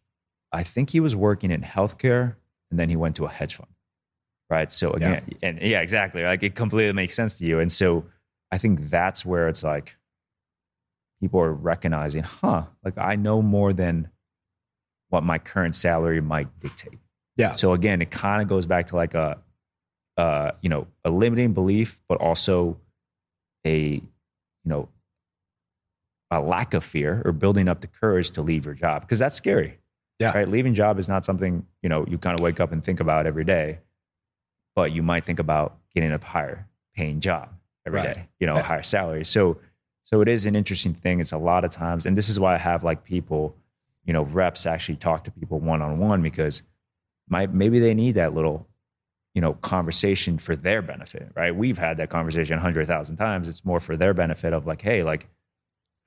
I think he was working in healthcare and then he went to a hedge fund. Right. So again, exactly. Like, it completely makes sense to you. And so I think that's where it's like people are recognizing, like, I know more than what my current salary might dictate. Yeah. So again, it kind of goes back to like a limiting belief, but also a lack of fear, or building up the courage to leave your job, because that's scary. Yeah. Right. Leaving job is not something, you kind of wake up and think about every day, but you might think about getting a higher paying job every day, a higher salary. So it is an interesting thing. It's a lot of times, and this is why I have like people, reps actually talk to people one-on-one, because maybe they need that little, conversation for their benefit, right? We've had that conversation 100,000 times. It's more for their benefit of like, hey, like,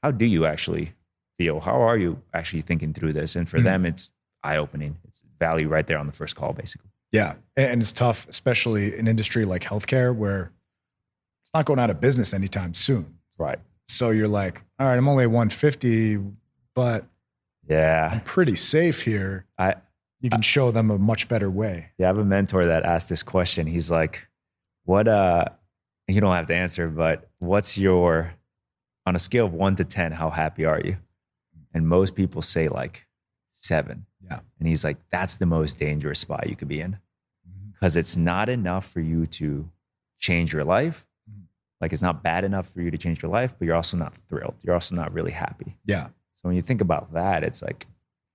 how do you actually feel? How are you actually thinking through this? And for them, it's eye-opening. It's value right there on the first call, basically. Yeah. And it's tough, especially in industry like healthcare, where it's not going out of business anytime soon. Right. So you're like, all right, I'm only at 150, but I'm pretty safe here. You can show them a much better way. Yeah, I have a mentor that asked this question. He's like, what, you don't have to answer, but what's your, on a scale of 1 to 10, how happy are you? And most people say like 7. Yeah. And he's like, that's the most dangerous spot you could be in, because it's not enough for you to change your life. Like, it's not bad enough for you to change your life, but you're also not thrilled. You're also not really happy. Yeah. So when you think about that, it's like,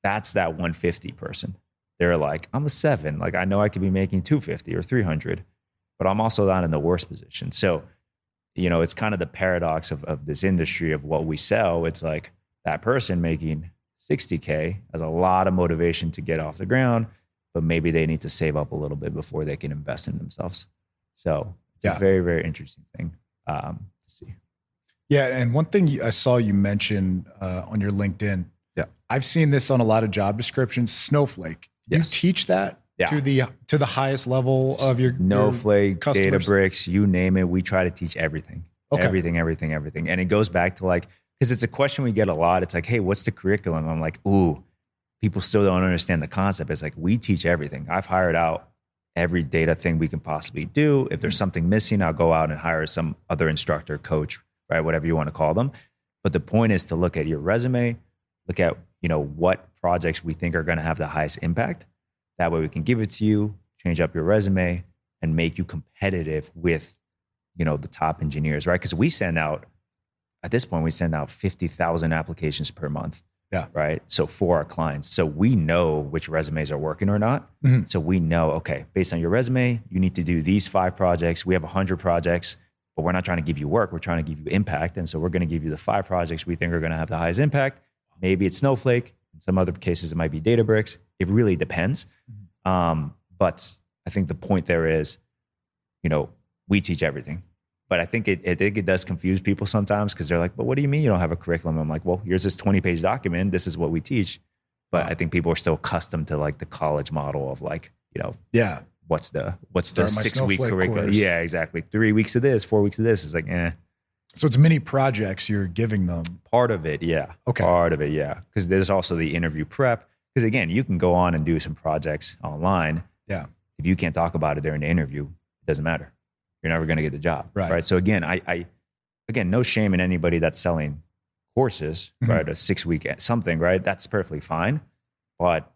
that's that 150 person. They're like, I'm a 7. Like, I know I could be making 250 or 300, but I'm also not in the worst position. So, it's kind of the paradox of this industry of what we sell. It's like that person making 60K has a lot of motivation to get off the ground, but maybe they need to save up a little bit before they can invest in themselves. So it's a very, very interesting thing to see. Yeah. And one thing I saw you mention on your LinkedIn, I've seen this on a lot of job descriptions, Snowflake. You teach that to the highest level of your Snowflake, customers? Databricks, you name it. We try to teach everything. Okay. Everything. And it goes back to like, because it's a question we get a lot. It's like, hey, what's the curriculum? I'm like, people still don't understand the concept. It's like, we teach everything. I've hired out every data thing we can possibly do. If there's something missing, I'll go out and hire some other instructor, coach, right? Whatever you want to call them. But the point is to look at your resume, look at, what projects we think are going to have the highest impact. That way we can give it to you, change up your resume, and make you competitive with, the top engineers, right? Because at this point, we send out 50,000 applications per month. Yeah. Right. So for our clients, so we know which resumes are working or not. Mm-hmm. So we know, okay, based on your resume, you need to do these 5 projects. We have 100 projects, but we're not trying to give you work. We're trying to give you impact. And so we're going to give you the 5 projects we think are going to have the highest impact. Maybe it's Snowflake. In some other cases, it might be Databricks. It really depends. But I think the point there is, we teach everything. But I think it does confuse people sometimes because they're like, but what do you mean you don't have a curriculum? I'm like, well, here's this 20-page document. This is what we teach. But I think people are still accustomed to like the college model of like, what's the 6-week curriculum? Course. Yeah, exactly. 3 weeks of this, 4 weeks of this. It's like, So it's mini projects you're giving them. Part of it, yeah. Okay. Part of it, yeah. Because there's also the interview prep. Because again, you can go on and do some projects online. Yeah. If you can't talk about it during the interview, it doesn't matter. You're never going to get the job. Right. So again, again, no shame in anybody that's selling courses, right? A 6-week something, right? That's perfectly fine. But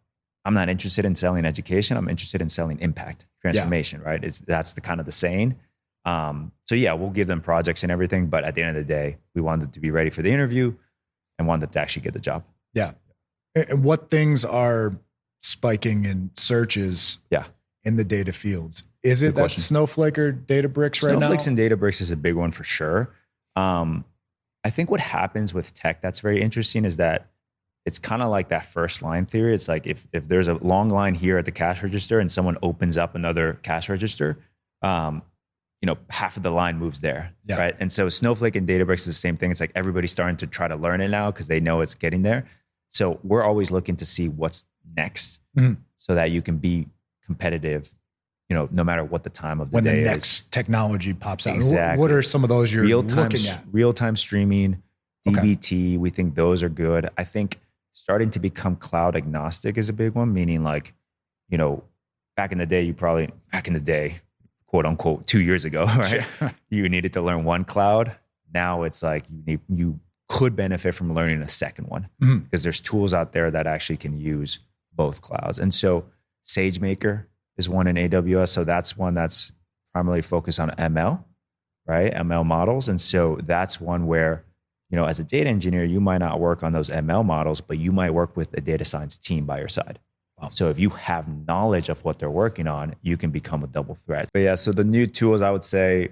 I'm not interested in selling education. I'm interested in selling impact, transformation, right? That's the kind of the saying. So yeah, we'll give them projects and everything, but at the end of the day, we want them to be ready for the interview and want them to actually get the job. Yeah. And what things are spiking in searches in the data fields? Is it that Snowflake or Databricks right now? Snowflakes and Databricks is a big one for sure. I think what happens with tech that's very interesting is that it's kind of like that first line theory. It's like if there's a long line here at the cash register and someone opens up another cash register, half of the line moves there, right? And so Snowflake and Databricks is the same thing. It's like everybody's starting to try to learn it now because they know it's getting there. So we're always looking to see what's next so that you can be competitive, no matter what the time of the day is. When the next technology pops out. Exactly. What are some of those you're looking at? Real-time streaming, DBT, we think those are good. I think starting to become cloud agnostic is a big one, meaning like, back in the day, quote unquote, 2 years ago, right? You needed to learn one cloud. Now it's like you could benefit from learning a second one because there's tools out there that actually can use both clouds. And so SageMaker is one in AWS. So that's one that's primarily focused on ML, right? ML models. And so that's one where, as a data engineer, you might not work on those ML models, but you might work with a data science team by your side. So if you have knowledge of what they're working on, you can become a double threat. But yeah, so the new tools, I would say,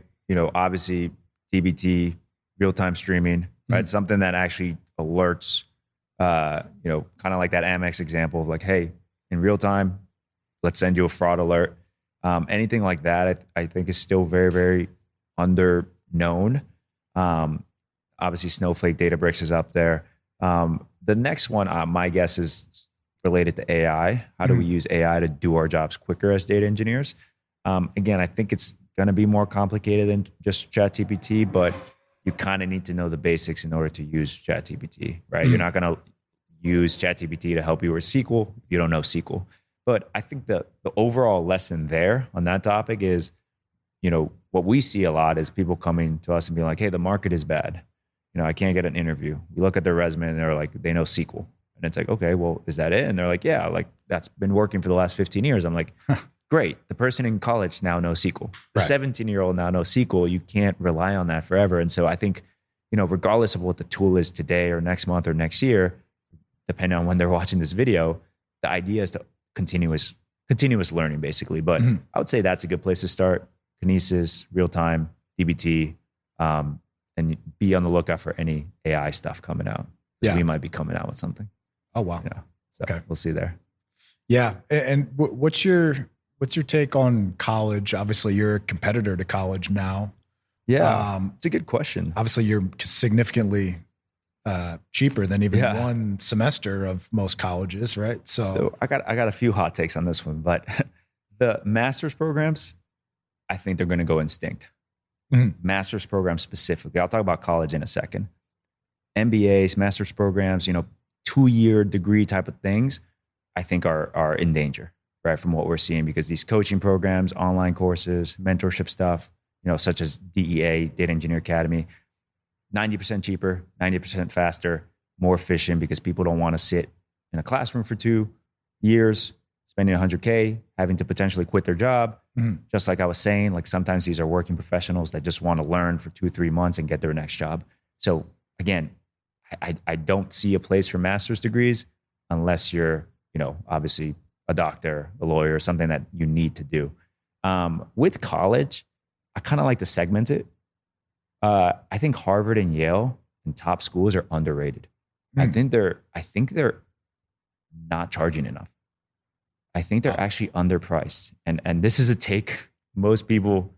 obviously DBT, real-time streaming, right? Something that actually alerts, kind of like that Amex example of like, hey, in real time, let's send you a fraud alert. Anything like that, I think is still very, very under-known. Obviously, Snowflake, Databricks is up there. The next one, my guess is related to AI. How do we use AI to do our jobs quicker as data engineers? Again, I think it's going to be more complicated than just ChatGPT, but you kind of need to know the basics in order to use ChatGPT, right? You're not going to use ChatGPT to help you with SQL. You don't know SQL. But I think the overall lesson there on that topic is, what we see a lot is people coming to us and being like, hey, the market is bad. I can't get an interview. We look at their resume and they're like, they know SQL. And it's like, okay, well, is that it? And they're like, yeah, like that's been working for the last 15 years. I'm like, great. The person in college now knows SQL. The 17-year-old now knows SQL. You can't rely on that forever. And so I think, regardless of what the tool is today or next month or next year, depending on when they're watching this video, the idea is to continuous learning basically. But I would say that's a good place to start. Kinesis, real-time, DBT, and be on the lookout for any AI stuff coming out. Yeah. We might be coming out with something. Oh, wow. So we'll see there. Yeah. And what's your take on college? Obviously, you're a competitor to college now. Yeah. It's a good question. Obviously, you're significantly cheaper than even one semester of most colleges, right? So I got a few hot takes on this one, but the master's programs, I think they're going to go instinct. Master's programs specifically. I'll talk about college in a second. MBAs, master's programs, 2-year degree type of things, I think are in danger, right? From what we're seeing, because these coaching programs, online courses, mentorship stuff, such as DEA, Data Engineer Academy, 90% cheaper, 90% faster, more efficient because people don't want to sit in a classroom for 2 years, spending 100K, having to potentially quit their job. Mhm. Just like I was saying, like sometimes these are working professionals that just want to learn for 2 or 3 months and get their next job. So again, I don't see a place for master's degrees unless you're, obviously a doctor, a lawyer, something that you need to do. With college, I kind of like to segment it. I think Harvard and Yale and top schools are underrated. I think they're not charging enough. I think they're actually underpriced. And this is a take most people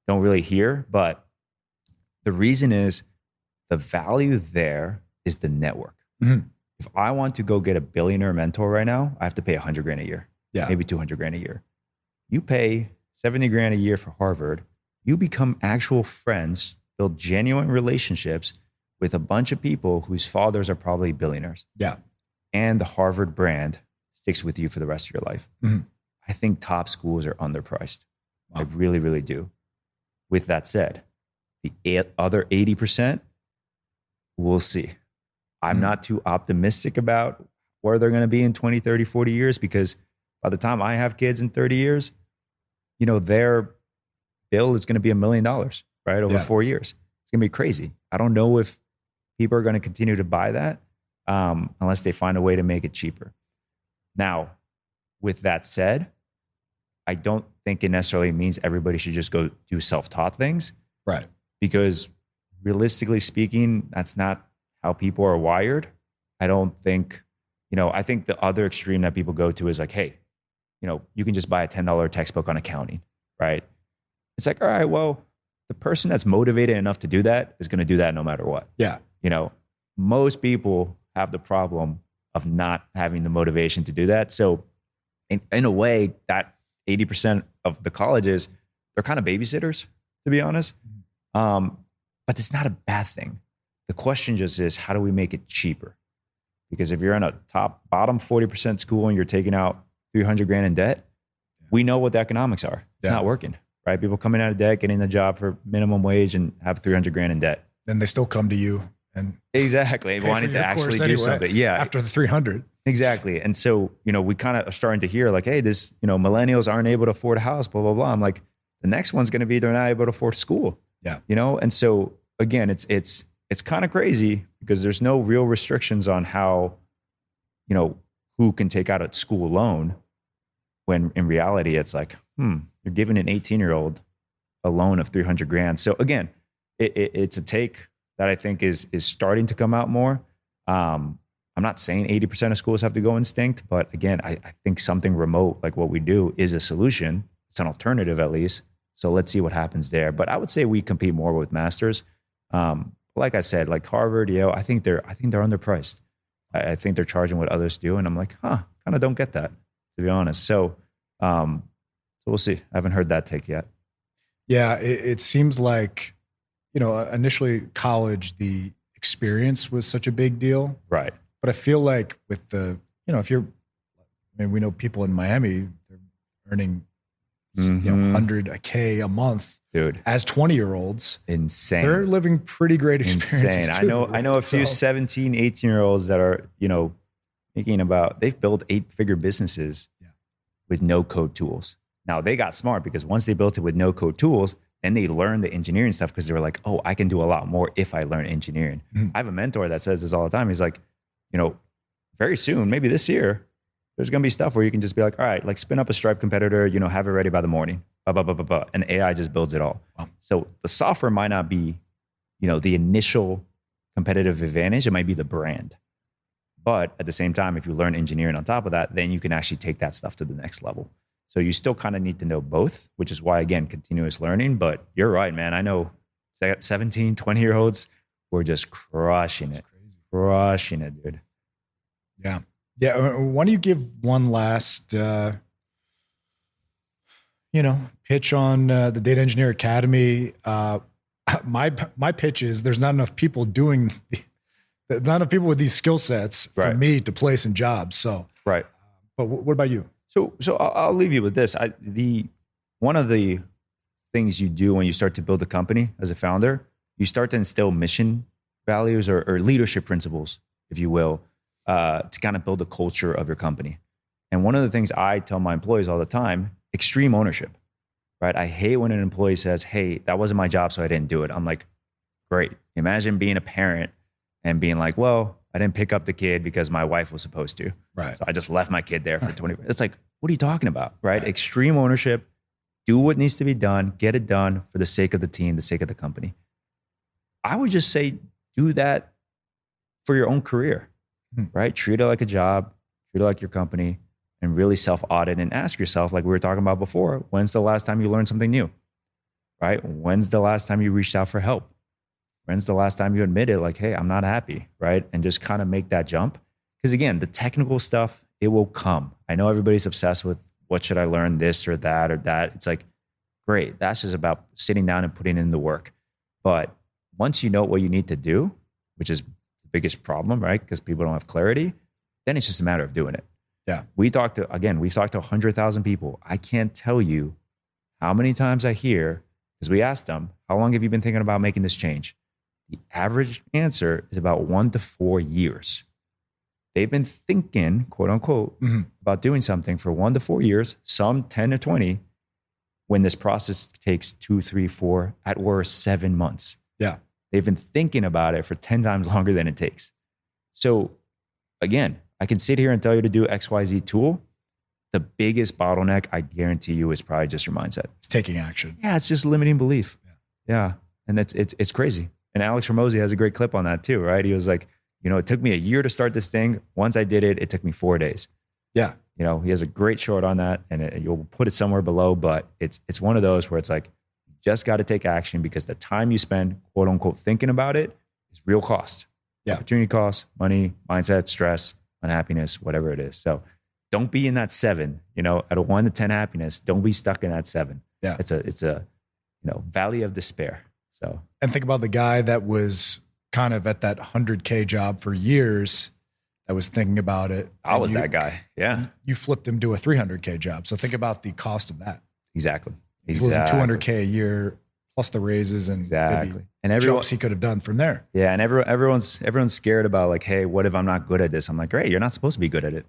don't really hear, but the reason is the value there is the network. Mhm. If I want to go get a billionaire mentor right now, I have to pay 100 grand a year, Yeah. maybe 200 grand a year. You pay 70 grand a year for Harvard, you become actual friends, build genuine relationships with a bunch of people whose fathers are probably billionaires. Yeah. And the Harvard brand sticks with you for the rest of your life. Mhm. I think top schools are underpriced. I Wow. really, really do. With that said, the other 80%, we'll see. I'm not too optimistic about where they're going to be in 20, 30, 40 years because by the time I have kids in 30 years, their bill is going to be $1 million, right? Over Yeah. 4 years. It's going to be crazy. I don't know if people are going to continue to buy that unless they find a way to make it cheaper. Now, with that said, I don't think it necessarily means everybody should just go do self-taught things. Right. Because realistically speaking, that's not how people are wired. I don't think, I think the other extreme that people go to is like, hey, you can just buy a $10 textbook on accounting, right? It's like, all right, well, the person that's motivated enough to do that is going to do that no matter what. Yeah. Most people have the problem of not having the motivation to do that. So in a way, that 80% of the colleges, they're kind of babysitters, to be honest. But it's not a bad thing. The question just is, how do we make it cheaper? Because if you're in a bottom 40% school and you're taking out 300 grand in debt, we know what the economics are. It's not working, right? People coming out of debt, getting a job for minimum wage and have 300 grand in debt. Then they still come to you and exactly wanting to actually do something. Yeah. After the 300. Exactly. And so, we kind of are starting to hear like, hey, this, millennials aren't able to afford a house, blah, blah, blah. I'm like, the next one's going to be they're not able to afford school. Yeah. And so again, it's kind of crazy because there's no real restrictions on how, who can take out a school loan when in reality it's like, you're giving an 18-year-old a loan of 300 grand. So again, it's a take that I think is starting to come out more. I'm not saying 80% of schools have to go instinct, but again, I think something remote like what we do is a solution. It's an alternative at least. So let's see what happens there. But I would say we compete more with masters. Like I said, like Harvard, Yale, I think they're underpriced. I think they're charging what others do. And I'm like, kind of don't get that, to be honest. So we'll see. I haven't heard that take yet. Yeah. It seems like, initially college, the experience was such a big deal. Right. But I feel like with the, we know people in Miami, they're earning 100K a month, dude, as 20-year-olds. Insane. They're living pretty great experiences. Insane. Too, I know a few 17, 18-year-olds that are, thinking about, they've built 8-figure businesses with no code tools. Now they got smart because once they built it with no code tools, then they learned the engineering stuff because they were like, oh, I can do a lot more if I learn engineering. I have a mentor that says this all the time. He's like, very soon, maybe this year, there's going to be stuff where you can just be like, all right, like spin up a Stripe competitor, have it ready by the morning, and AI just builds it all. Wow. So the software might not be, the initial competitive advantage. It might be the brand. But at the same time, if you learn engineering on top of that, then you can actually take that stuff to the next level. So you still kind of need to know both, which is why, again, continuous learning. But you're right, man. I know 17, 20-year-olds who are just crushing it. Crushing it, dude. Yeah. Yeah. Why don't you give one last, pitch on the Data Engineer Academy? My pitch is there's not enough people doing, not enough people with these skill sets for me to place in jobs. So, right. But what about you? So I'll leave you with this. One of the things you do when you start to build a company as a founder, you start to instill mission values or leadership principles, if you will, to kind of build a culture of your company. And one of the things I tell my employees all the time, extreme ownership, right? I hate when an employee says, hey, that wasn't my job, so I didn't do it. I'm like, great. Imagine being a parent and being like, well, I didn't pick up the kid because my wife was supposed to. Right. So I just left my kid there for 20 minutes. It's like, what are you talking about, right? Extreme ownership. Do what needs to be done. Get it done for the sake of the team, the sake of the company. I would just say do that for your own career, right? Treat it like a job, treat it like your company, and really self-audit and ask yourself, like we were talking about before, when's the last time you learned something new, right? When's the last time you reached out for help? When's the last time you admitted like, hey, I'm not happy, right? And just kind of make that jump. Because again, the technical stuff, it will come. I know everybody's obsessed with what should I learn, this or that or that. It's like, great. That's just about sitting down and putting in the work. But once you know what you need to do, which is the biggest problem, right? Because people don't have clarity, then it's just a matter of doing it. Yeah. We've talked to 100,000 people. I can't tell you how many times I hear, because we asked them, how long have you been thinking about making this change? The average answer is about 1 to 4 years. They've been thinking, quote unquote, about doing something for 1 to 4 years, some 10 to 20, when this process takes 2, 3, 4, at worst, 7 months. Yeah. They've been thinking about it for 10 times longer than it takes. So again, I can sit here and tell you to do XYZ tool. The biggest bottleneck, I guarantee you, is probably just your mindset. It's taking action. Yeah, it's just limiting belief. Yeah. And it's crazy. And Alex Ramosi has a great clip on that too, right? He was like, it took me a year to start this thing. Once I did it, it took me 4 days. Yeah. He has a great short on that, and you'll put it somewhere below, but it's one of those where it's like, you just got to take action, because the time you spend, quote unquote, thinking about it is real cost. Yeah. Opportunity cost, money, mindset, stress, unhappiness, whatever it is. So don't be in that 7, at a 1 to 10 happiness, don't be stuck in that 7. Yeah. It's a valley of despair. So, and think about the guy that was kind of at that 100K job for years, that was thinking about it. I was that guy. Yeah. You flipped him to a 300K job. So think about the cost of that. Exactly. He's losing 200K a year plus the raises and jumps he could have done from there. Yeah. And everyone's scared about like, hey, what if I'm not good at this? I'm like, great, you're not supposed to be good at it.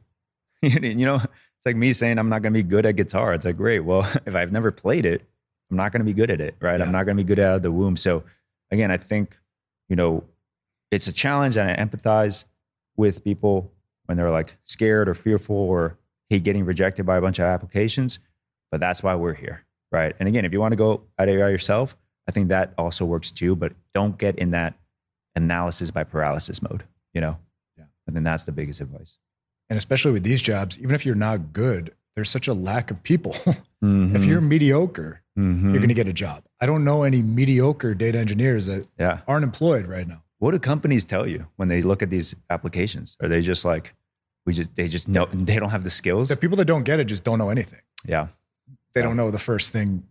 It's like me saying I'm not going to be good at guitar. It's like, great. Well, if I've never played it, I'm not going to be good at it, right? Yeah. I'm not going to be good out of the womb. So again, I think, it's a challenge, and I empathize with people when they're like scared or fearful or hate getting rejected by a bunch of applications, but that's why we're here, right? And again, if you want to go at AI yourself, I think that also works too, but don't get in that analysis by paralysis mode, Yeah. And then that's the biggest advice. And especially with these jobs, even if you're not good, there's such a lack of people. If you're mediocre, you're going to get a job. I don't know any mediocre data engineers that aren't employed right now. What do companies tell you when they look at these applications? Are they just like, they just know they don't have the skills? The people that don't get it just don't know anything. Yeah. They don't know the first thing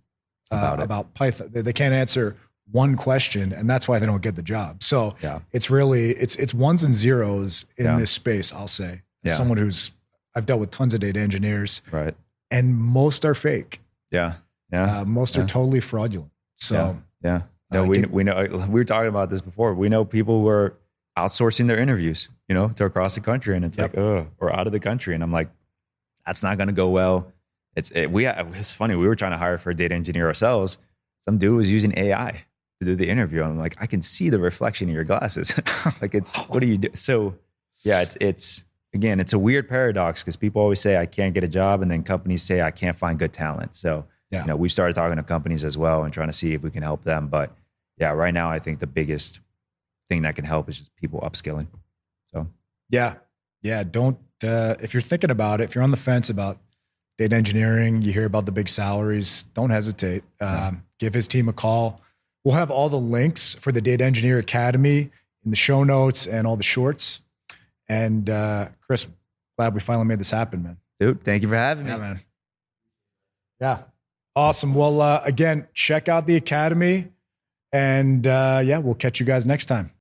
about Python. They can't answer one question, and that's why they don't get the job. So it's really, it's ones and zeros in this space, I'll say. As someone I've dealt with tons of data engineers. Right. And most are fake. Yeah. Yeah. Most are totally fraudulent. So yeah. No, we know, we were talking about this before. We know people who are outsourcing their interviews, to across the country, and it's like, or out of the country. And I'm like, that's not going to go well. It's funny. We were trying to hire for a data engineer ourselves. Some dude was using AI to do the interview. I'm like, I can see the reflection in your glasses. Like, what do you do? So yeah, it's again, it's a weird paradox, because people always say I can't get a job, and then companies say I can't find good talent. So we started talking to companies as well and trying to see if we can help them. But yeah, right now I think the biggest thing that can help is just people upskilling. So yeah. Don't if you're thinking about it, if you're on the fence about data engineering, you hear about the big salaries, don't hesitate. Give his team a call. We'll have all the links for the Data Engineer Academy in the show notes and all the shorts. And Chris, glad we finally made this happen, man. Dude, thank you for having me. Yeah, man. Yeah. Awesome. Well, again, check out the Academy, and we'll catch you guys next time.